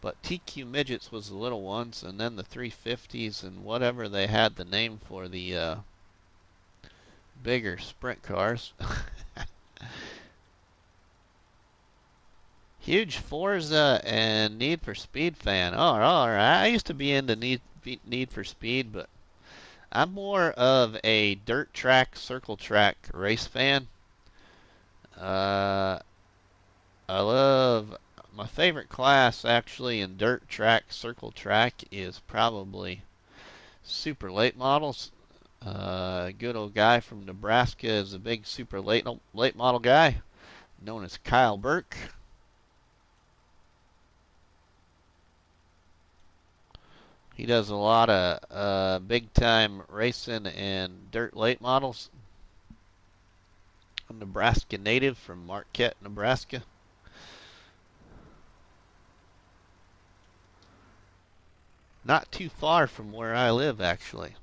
But TQ Midgets was the little ones, and then the 350s and whatever they had the name for the bigger sprint cars. Huge Forza and Need for Speed fan. Oh, all right. I used to be into Need for Speed, but I'm more of a dirt track, circle track race fan. I love my favorite class actually in dirt track, circle track is probably super late models. Good old guy from Nebraska is a big super late model guy known as Kyle Burke. He does a lot of big time racing and dirt late models. A Nebraska native from Marquette, Nebraska. Not too far from where I live, actually.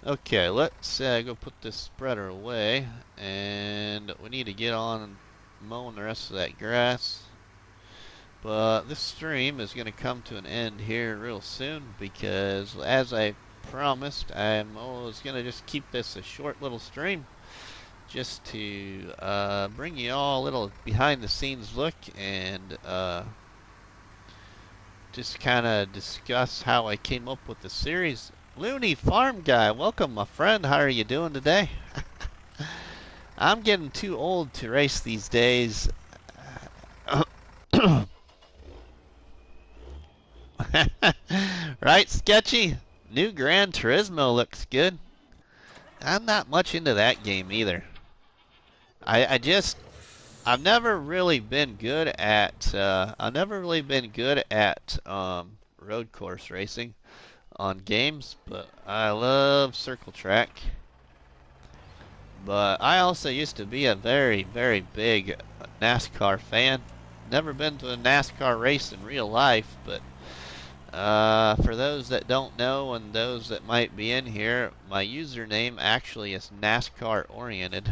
Okay, let's go put this spreader away, and we need to get on mowing the rest of that grass. But this stream is going to come to an end here real soon because, as I promised, I'm always going to just keep this a short little stream just to bring you all a little behind the scenes look and just kind of discuss how I came up with the series. Looney Farm Guy, welcome my friend. How are you doing today? I'm getting too old to race these days. Right, Sketchy? New Gran Turismo looks good. I'm not much into that game either. I've never really been good at road course racing on games, but I love circle track. But I also used to be a very, very big NASCAR fan. Never been to a NASCAR race in real life, but for those that don't know and those that might be in here, my username actually is NASCAR oriented.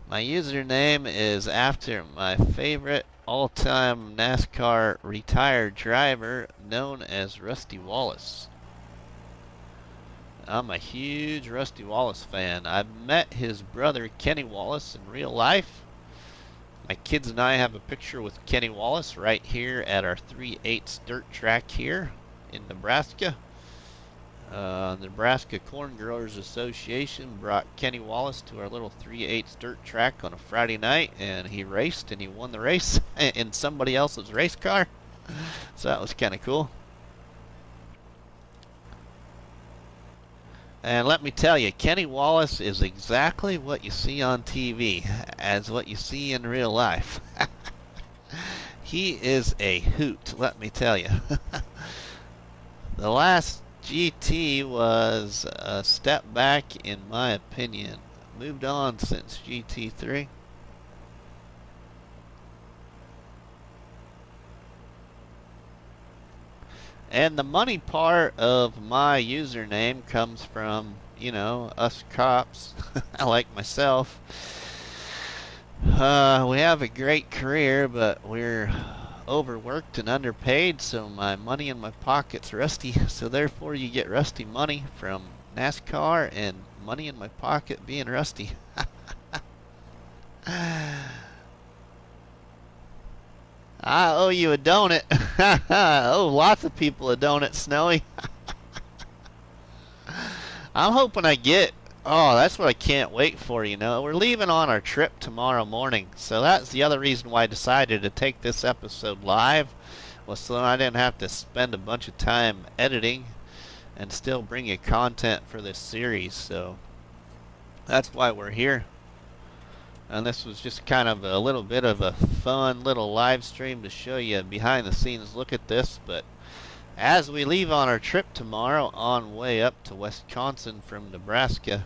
My username is after my favorite all-time NASCAR retired driver known as Rusty Wallace. I'm a huge Rusty Wallace fan. I've met his brother Kenny Wallace in real life. My kids and I have a picture with Kenny Wallace right here at our 3/8 dirt track here in Nebraska. Nebraska Corn Growers Association brought Kenny Wallace to our little 3/8 dirt track on a Friday night, and he raced and he won the race in somebody else's race car. So that was kind of cool. And let me tell you, Kenny Wallace is exactly what you see on TV as what you see in real life. He is a hoot, let me tell you. The last GT was a step back in my opinion. Moved on since GT3. And the money part of my username comes from, you know, us cops, like myself. We have a great career, but we're overworked and underpaid, so my money in my pocket's rusty. So therefore you get rusty money from NASCAR and money in my pocket being rusty. I owe you a donut. Oh, lots of people a donut, Snowy. I'm hoping I get. Oh, that's what I can't wait for, you know. We're leaving on our trip tomorrow morning. So that's the other reason why I decided to take this episode live, was so I didn't have to spend a bunch of time editing and still bring you content for this series. So that's why we're here. And this was just kind of a little bit of a fun little live stream to show you a behind the scenes look at this. But as we leave on our trip tomorrow on way up to Wisconsin from Nebraska,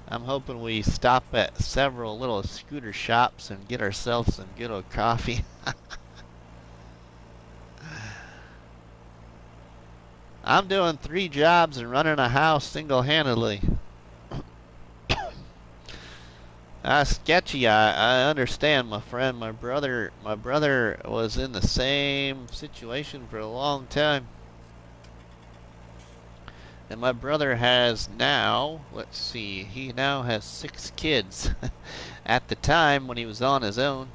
I'm hoping we stop at several little scooter shops and get ourselves some good old coffee. I'm doing 3 jobs and running a house single-handedly. Sketchy, I understand, my friend. My brother was in the same situation for a long time. And my brother has now, let's see, he now has 6 kids. At the time when he was on his own,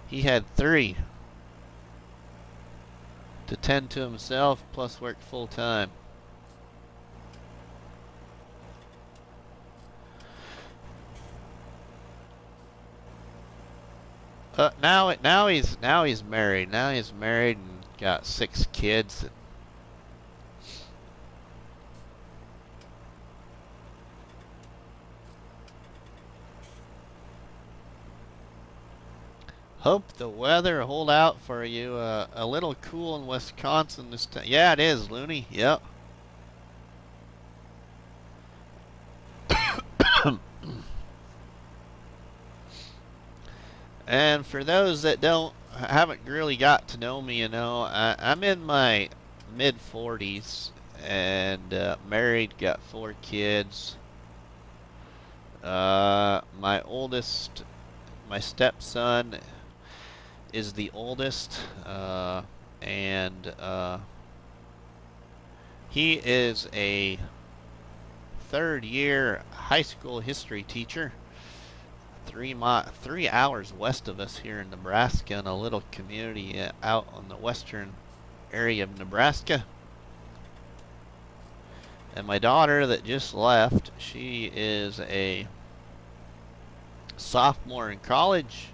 he had 3 to tend to himself, plus work full time. Now he's married. Now he's married and got 6 kids. Hope the weather hold out for you. A little cool in Wisconsin this time. Yeah, it is, Looney. Yep. And for those that haven't really got to know me, you know, I'm in my mid 40s and married, got 4 kids. My stepson is the oldest, and he is a 3rd-year high school history teacher. 3 hours west of us here in Nebraska, in a little community out on the western area of Nebraska. And my daughter that just left, she is a sophomore in college.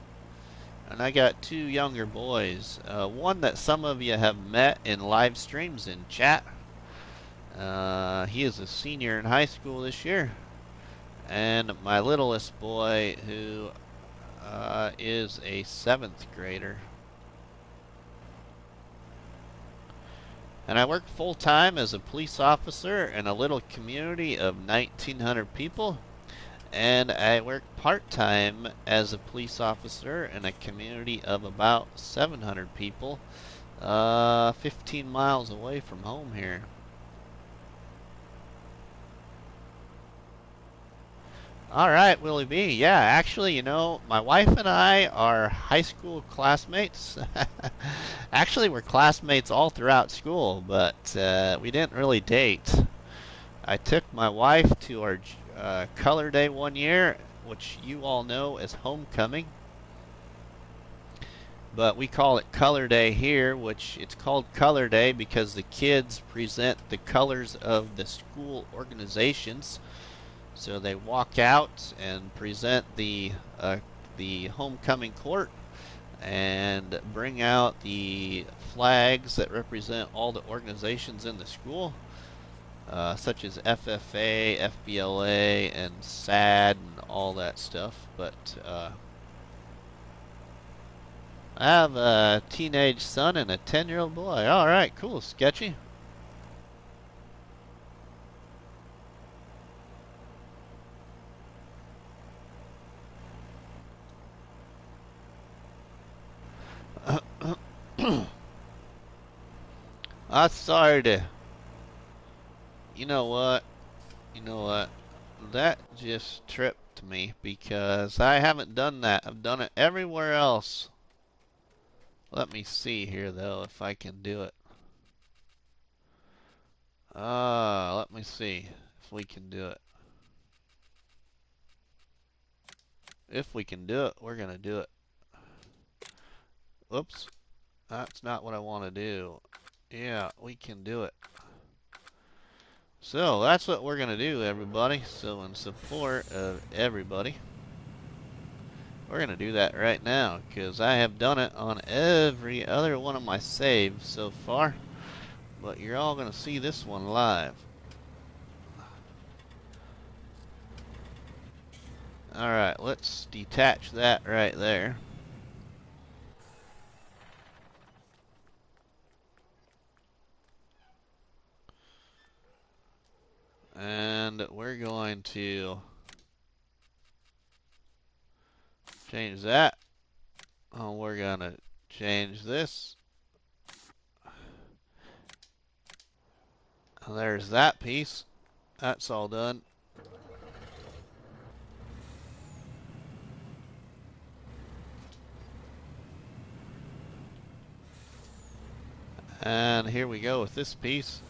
And I got 2 younger boys. One that some of you have met in live streams in chat. He is a senior in high school this year. And my littlest boy, who is a 7th grader. And I work full-time as a police officer in a little community of 1,900 people. And I work part-time as a police officer in a community of about 700 people, 15 miles away from home here. Alright, Willie B. Yeah, actually, you know, my wife and I are high school classmates. Actually, we're classmates all throughout school, but we didn't really date. I took my wife to our color day one year, which you all know as homecoming. But we call it color day here, which it's called color day because the kids present the colors of the school organizations. So they walk out and present the homecoming court and bring out the flags that represent all the organizations in the school, such as FFA, FBLA, and SAD, and all that stuff. But I have a teenage son and a 10-year-old boy. All right, cool, Sketchy. I'm sorry to... You know what? You know what? That just tripped me because I haven't done that. I've done it everywhere else. Let me see here, though, if I can do it. Let me see if we can do it. If we can do it, we're going to do it. Whoops. That's not what I want to do. Yeah, we can do it. So, that's what we're going to do, everybody. So, in support of everybody, we're going to do that right now, because I have done it on every other one of my saves so far. But you're all going to see this one live. Alright, let's detach that right there. And we're going to change that. Oh, we're going to change this. There's that piece. That's all done. And here we go with this piece.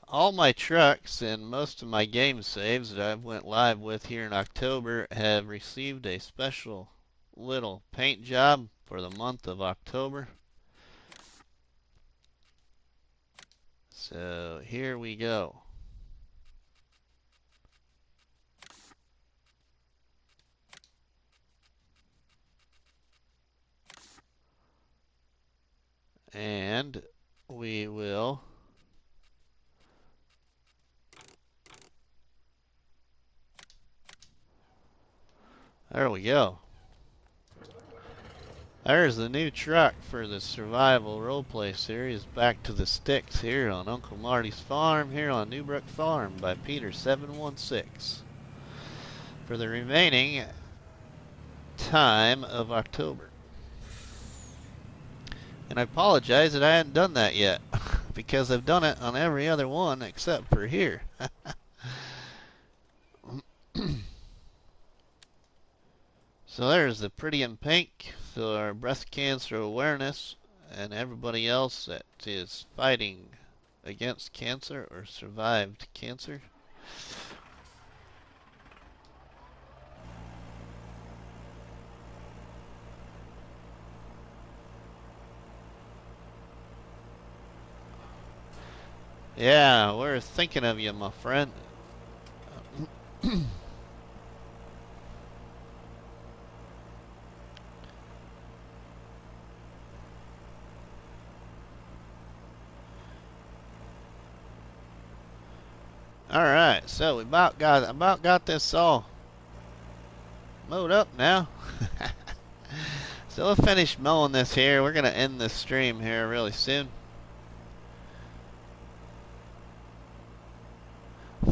All my trucks and most of my game saves that I went live with here in October have received a special little paint job for the month of October. So here we go. And we will there we go. There's the new truck for the survival roleplay series, Back to the Sticks, here on Uncle Marty's farm, here on Newbrook Farm by Peter716 for the remaining time of October. And I apologize that I hadn't done that yet, because I've done it on every other one except for here. So there's the pretty in pink for breast cancer awareness and everybody else that is fighting against cancer or survived cancer. Yeah, we're thinking of you, my friend. Alright, so we about got this all mowed up now. So we'll finish mowing this here. We're gonna end this stream here really soon.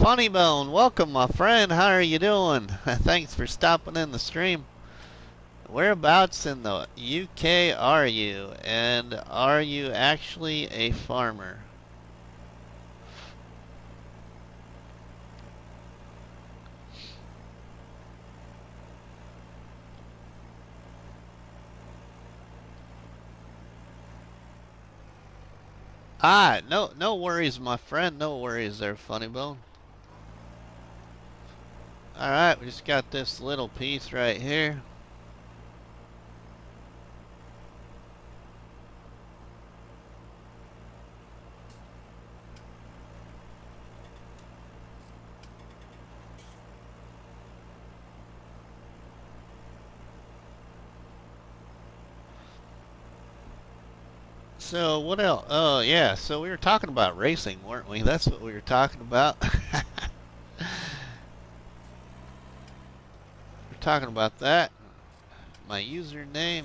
Funny Bone, welcome my friend. How are you doing? Thanks for stopping in the stream. Whereabouts in the UK are you? And are you actually a farmer? No worries, my friend. No worries there, Funny Bone. Alright, we just got this little piece right here. So what else? Oh yeah, so we were talking about racing, weren't we? That's what we were talking about. We're talking about that. My username.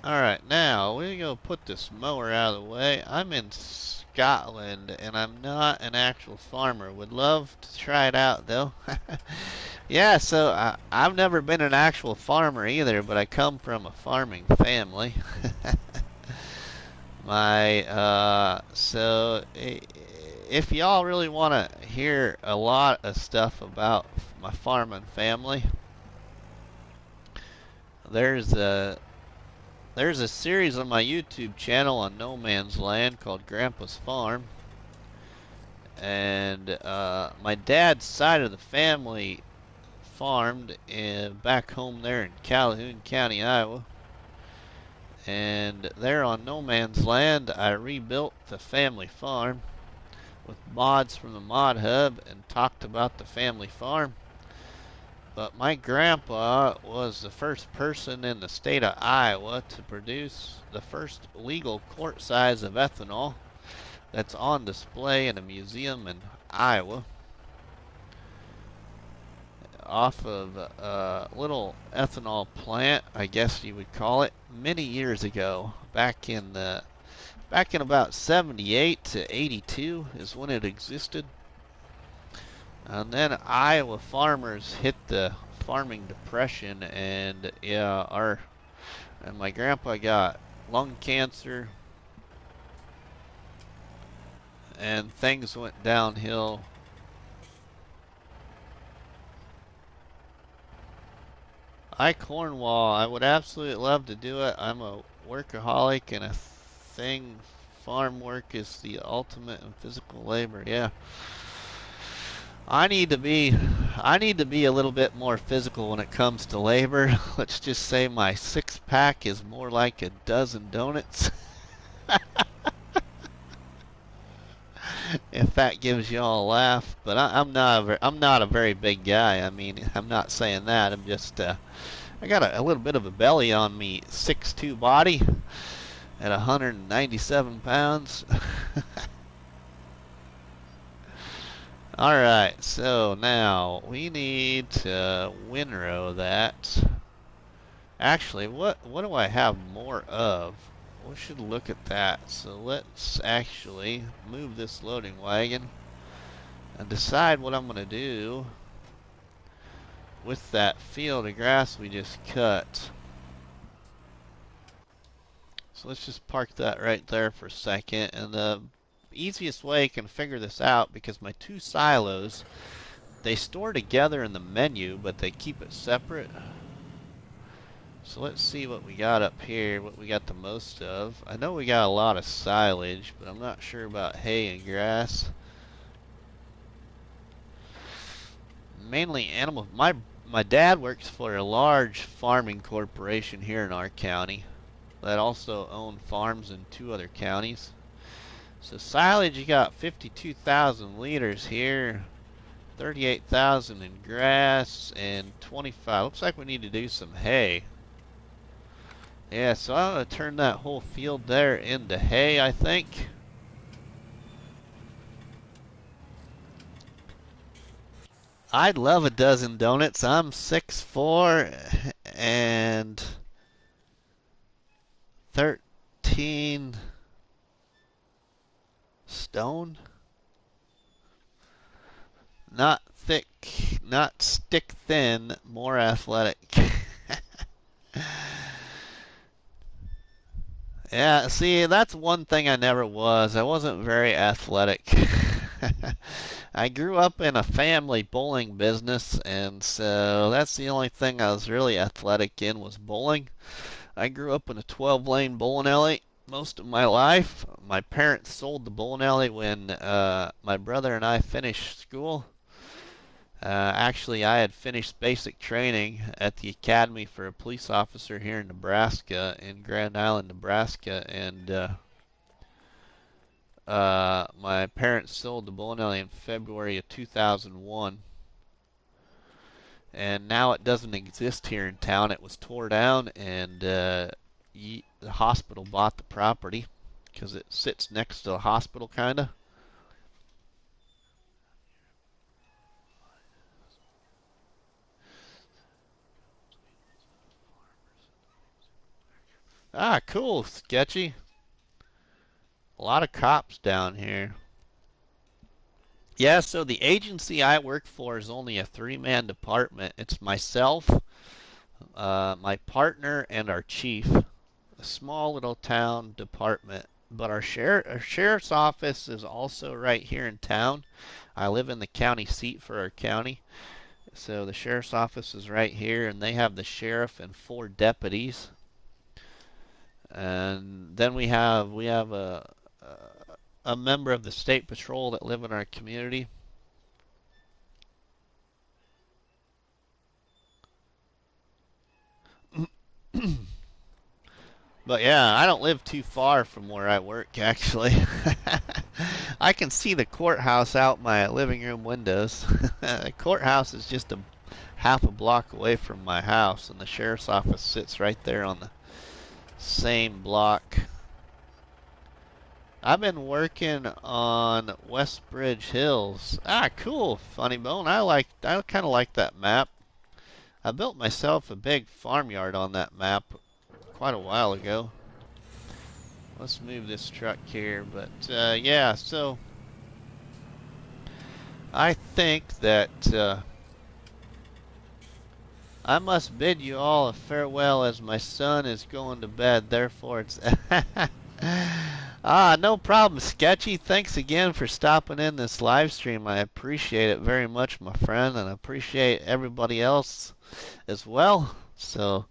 Alright, now we're going to put this mower out of the way. I'm in Scotland and I'm not an actual farmer. Would love to try it out though. Yeah, so I've never been an actual farmer either, but I come from a farming family. So if y'all really want to hear a lot of stuff about my farming family, there's a series on my YouTube channel on No Man's Land called Grandpa's Farm, and my dad's side of the family farmed back home there in Calhoun County, Iowa. And there on No Man's Land, I rebuilt the family farm with mods from the Mod Hub and talked about the family farm. But my grandpa was the first person in the state of Iowa to produce the first legal quart size of ethanol that's on display in a museum in Iowa, off of a little ethanol plant, I guess you would call it, many years ago, back in about 78 to 82 is when it existed. And then Iowa farmers hit the farming depression, and and my grandpa got lung cancer, and things went downhill. Cornwall, I would absolutely love to do it. I'm a workaholic, and farm work is the ultimate in physical labor. Yeah. I need to be a little bit more physical when it comes to labor. Let's just say my six-pack is more like a dozen donuts. If that gives y'all a laugh, but I'm not a very big guy. I mean, I'm not saying that. I'm just I got a little bit of a belly on me, 6'2" body at 197 pounds. Alright, so now we need to windrow that. Actually, what do I have more of? We should look at that. So let's actually move this loading wagon and decide what I'm going to do with that field of grass we just cut. So let's just park that right there for a second. And the easiest way I can figure this out, because my two silos, they store together in the menu, but they keep it separate. So let's see what we got up here, what we got the most of. I know we got a lot of silage, but I'm not sure about hay and grass. Mainly animal. My dad works for a large farming corporation here in our county that also own farms in 2 other counties. So silage, you got 52,000 liters here, 38,000 in grass, and 25. Looks like we need to do some hay. Yeah, so I'm going to turn that whole field there into hay, I think. I'd love a dozen donuts. I'm 6'4" and 13 stone. Not thick, not stick thin, more athletic. Yeah, see, that's one thing I never was. I wasn't very athletic. I grew up in a family bowling business, and so that's the only thing I was really athletic in was bowling. I grew up in a 12-lane bowling alley most of my life. My parents sold the bowling alley when my brother and I finished school. Actually, I had finished basic training at the Academy for a Police Officer here in Nebraska, in Grand Island, Nebraska, and my parents sold the bowling alley in February of 2001. And now it doesn't exist here in town. It was tore down, and the hospital bought the property because it sits next to the hospital, kind of. Ah, cool, sketchy. A lot of cops down here. Yeah, so the agency I work for is only a 3-man department. It's myself, my partner, and our chief. A small little town department But our sheriff's office is also right here in town. I live in the county seat for our county. So the sheriff's office is right here, and they have the sheriff and 4 deputies. And then we have a member of the state patrol that live in our community. But yeah, I don't live too far from where I work, actually. I can see the courthouse out my living room windows. The courthouse is just a half a block away from my house, and the sheriff's office sits right there on the same block. I've been working on Westbridge Hills. Ah, cool, Funny Bone. I kind of like that map. I built myself a big farmyard on that map quite a while ago. Let's move this truck here, but yeah, so I think that I must bid you all a farewell as my son is going to bed, therefore it's no problem, Sketchy. Thanks again for stopping in this live stream. I appreciate it very much, my friend, and I appreciate everybody else as well. So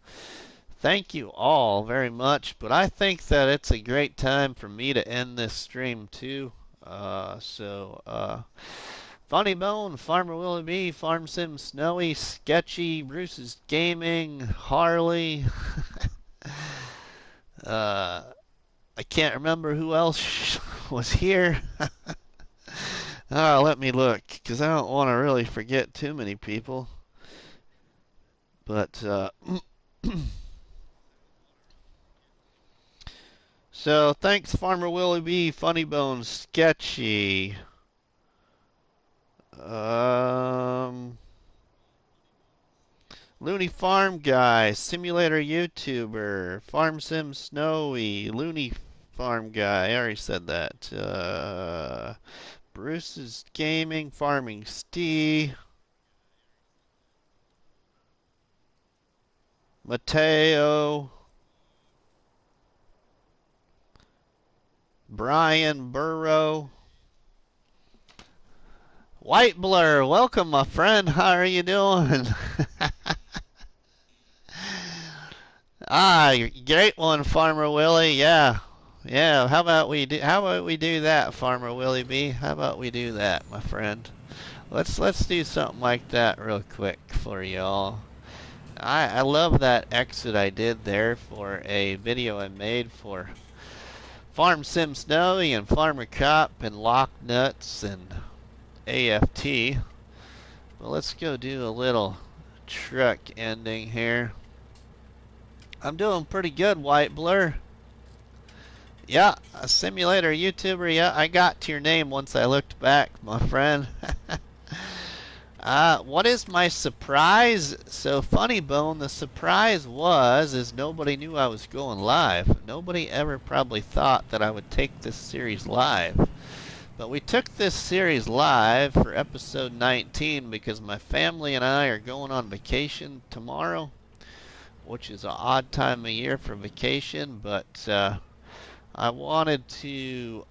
thank you all very much, but I think that it's a great time for me to end this stream too. Funny Bone, Farmer Willie B, Farm Sim Snowy, Sketchy, Bruce's Gaming, Harley. I can't remember who else was here. Let me look, because I don't want to really forget too many people. But, so, thanks Farmer Willie B, Funny Bones, Sketchy. Looney Farm Guy, Simulator YouTuber, Farm Sim Snowy, Looney Farm Guy, I already said that. Bruce's Gaming, Farming Steve, Mateo, Brian Burrow, White Blur, welcome my friend, how are you doing? Great one, Farmer Willie, yeah. Yeah, how about we do that, Farmer Willie B? How about we do that, my friend? Let's do something like that real quick for y'all. I love that exit I did there for a video I made for Farm Sim Snowy and Farmer Cop and Lock Nuts and AFT. But let's go do a little truck ending here. I'm doing pretty good, White Blur. Yeah, a simulator YouTuber. Yeah, I got to your name once I looked back, my friend. What is my surprise? So, Funny Bone, the surprise is nobody knew I was going live. Nobody ever probably thought that I would take this series live. But we took this series live for episode 19 because my family and I are going on vacation tomorrow, which is an odd time of year for vacation, but I wanted to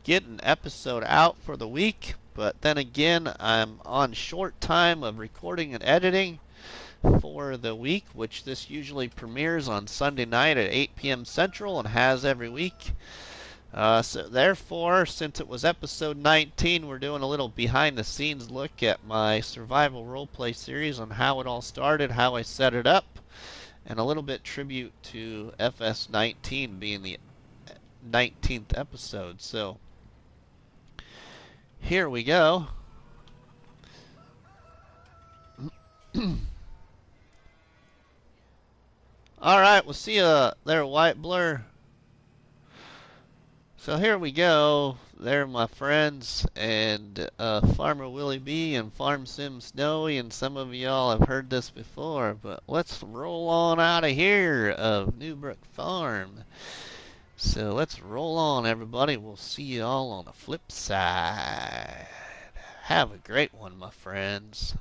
get an episode out for the week, but then again, I'm on short time of recording and editing for the week, which this usually premieres on Sunday night at 8 p.m. Central and has every week. So therefore, since it was episode 19, we're doing a little behind-the-scenes look at my survival roleplay series on how it all started, how I set it up, and a little bit tribute to FS19 being the 19th episode. So here we go. Alright, we'll see you there, White Blur. So here we go. There, my friends, and Farmer Willie B and Farm Sim Snowy, and some of y'all have heard this before, but let's roll on out of here of Newbrook Farm. So let's roll on, everybody. We'll see you all on the flip side. Have a great one, my friends.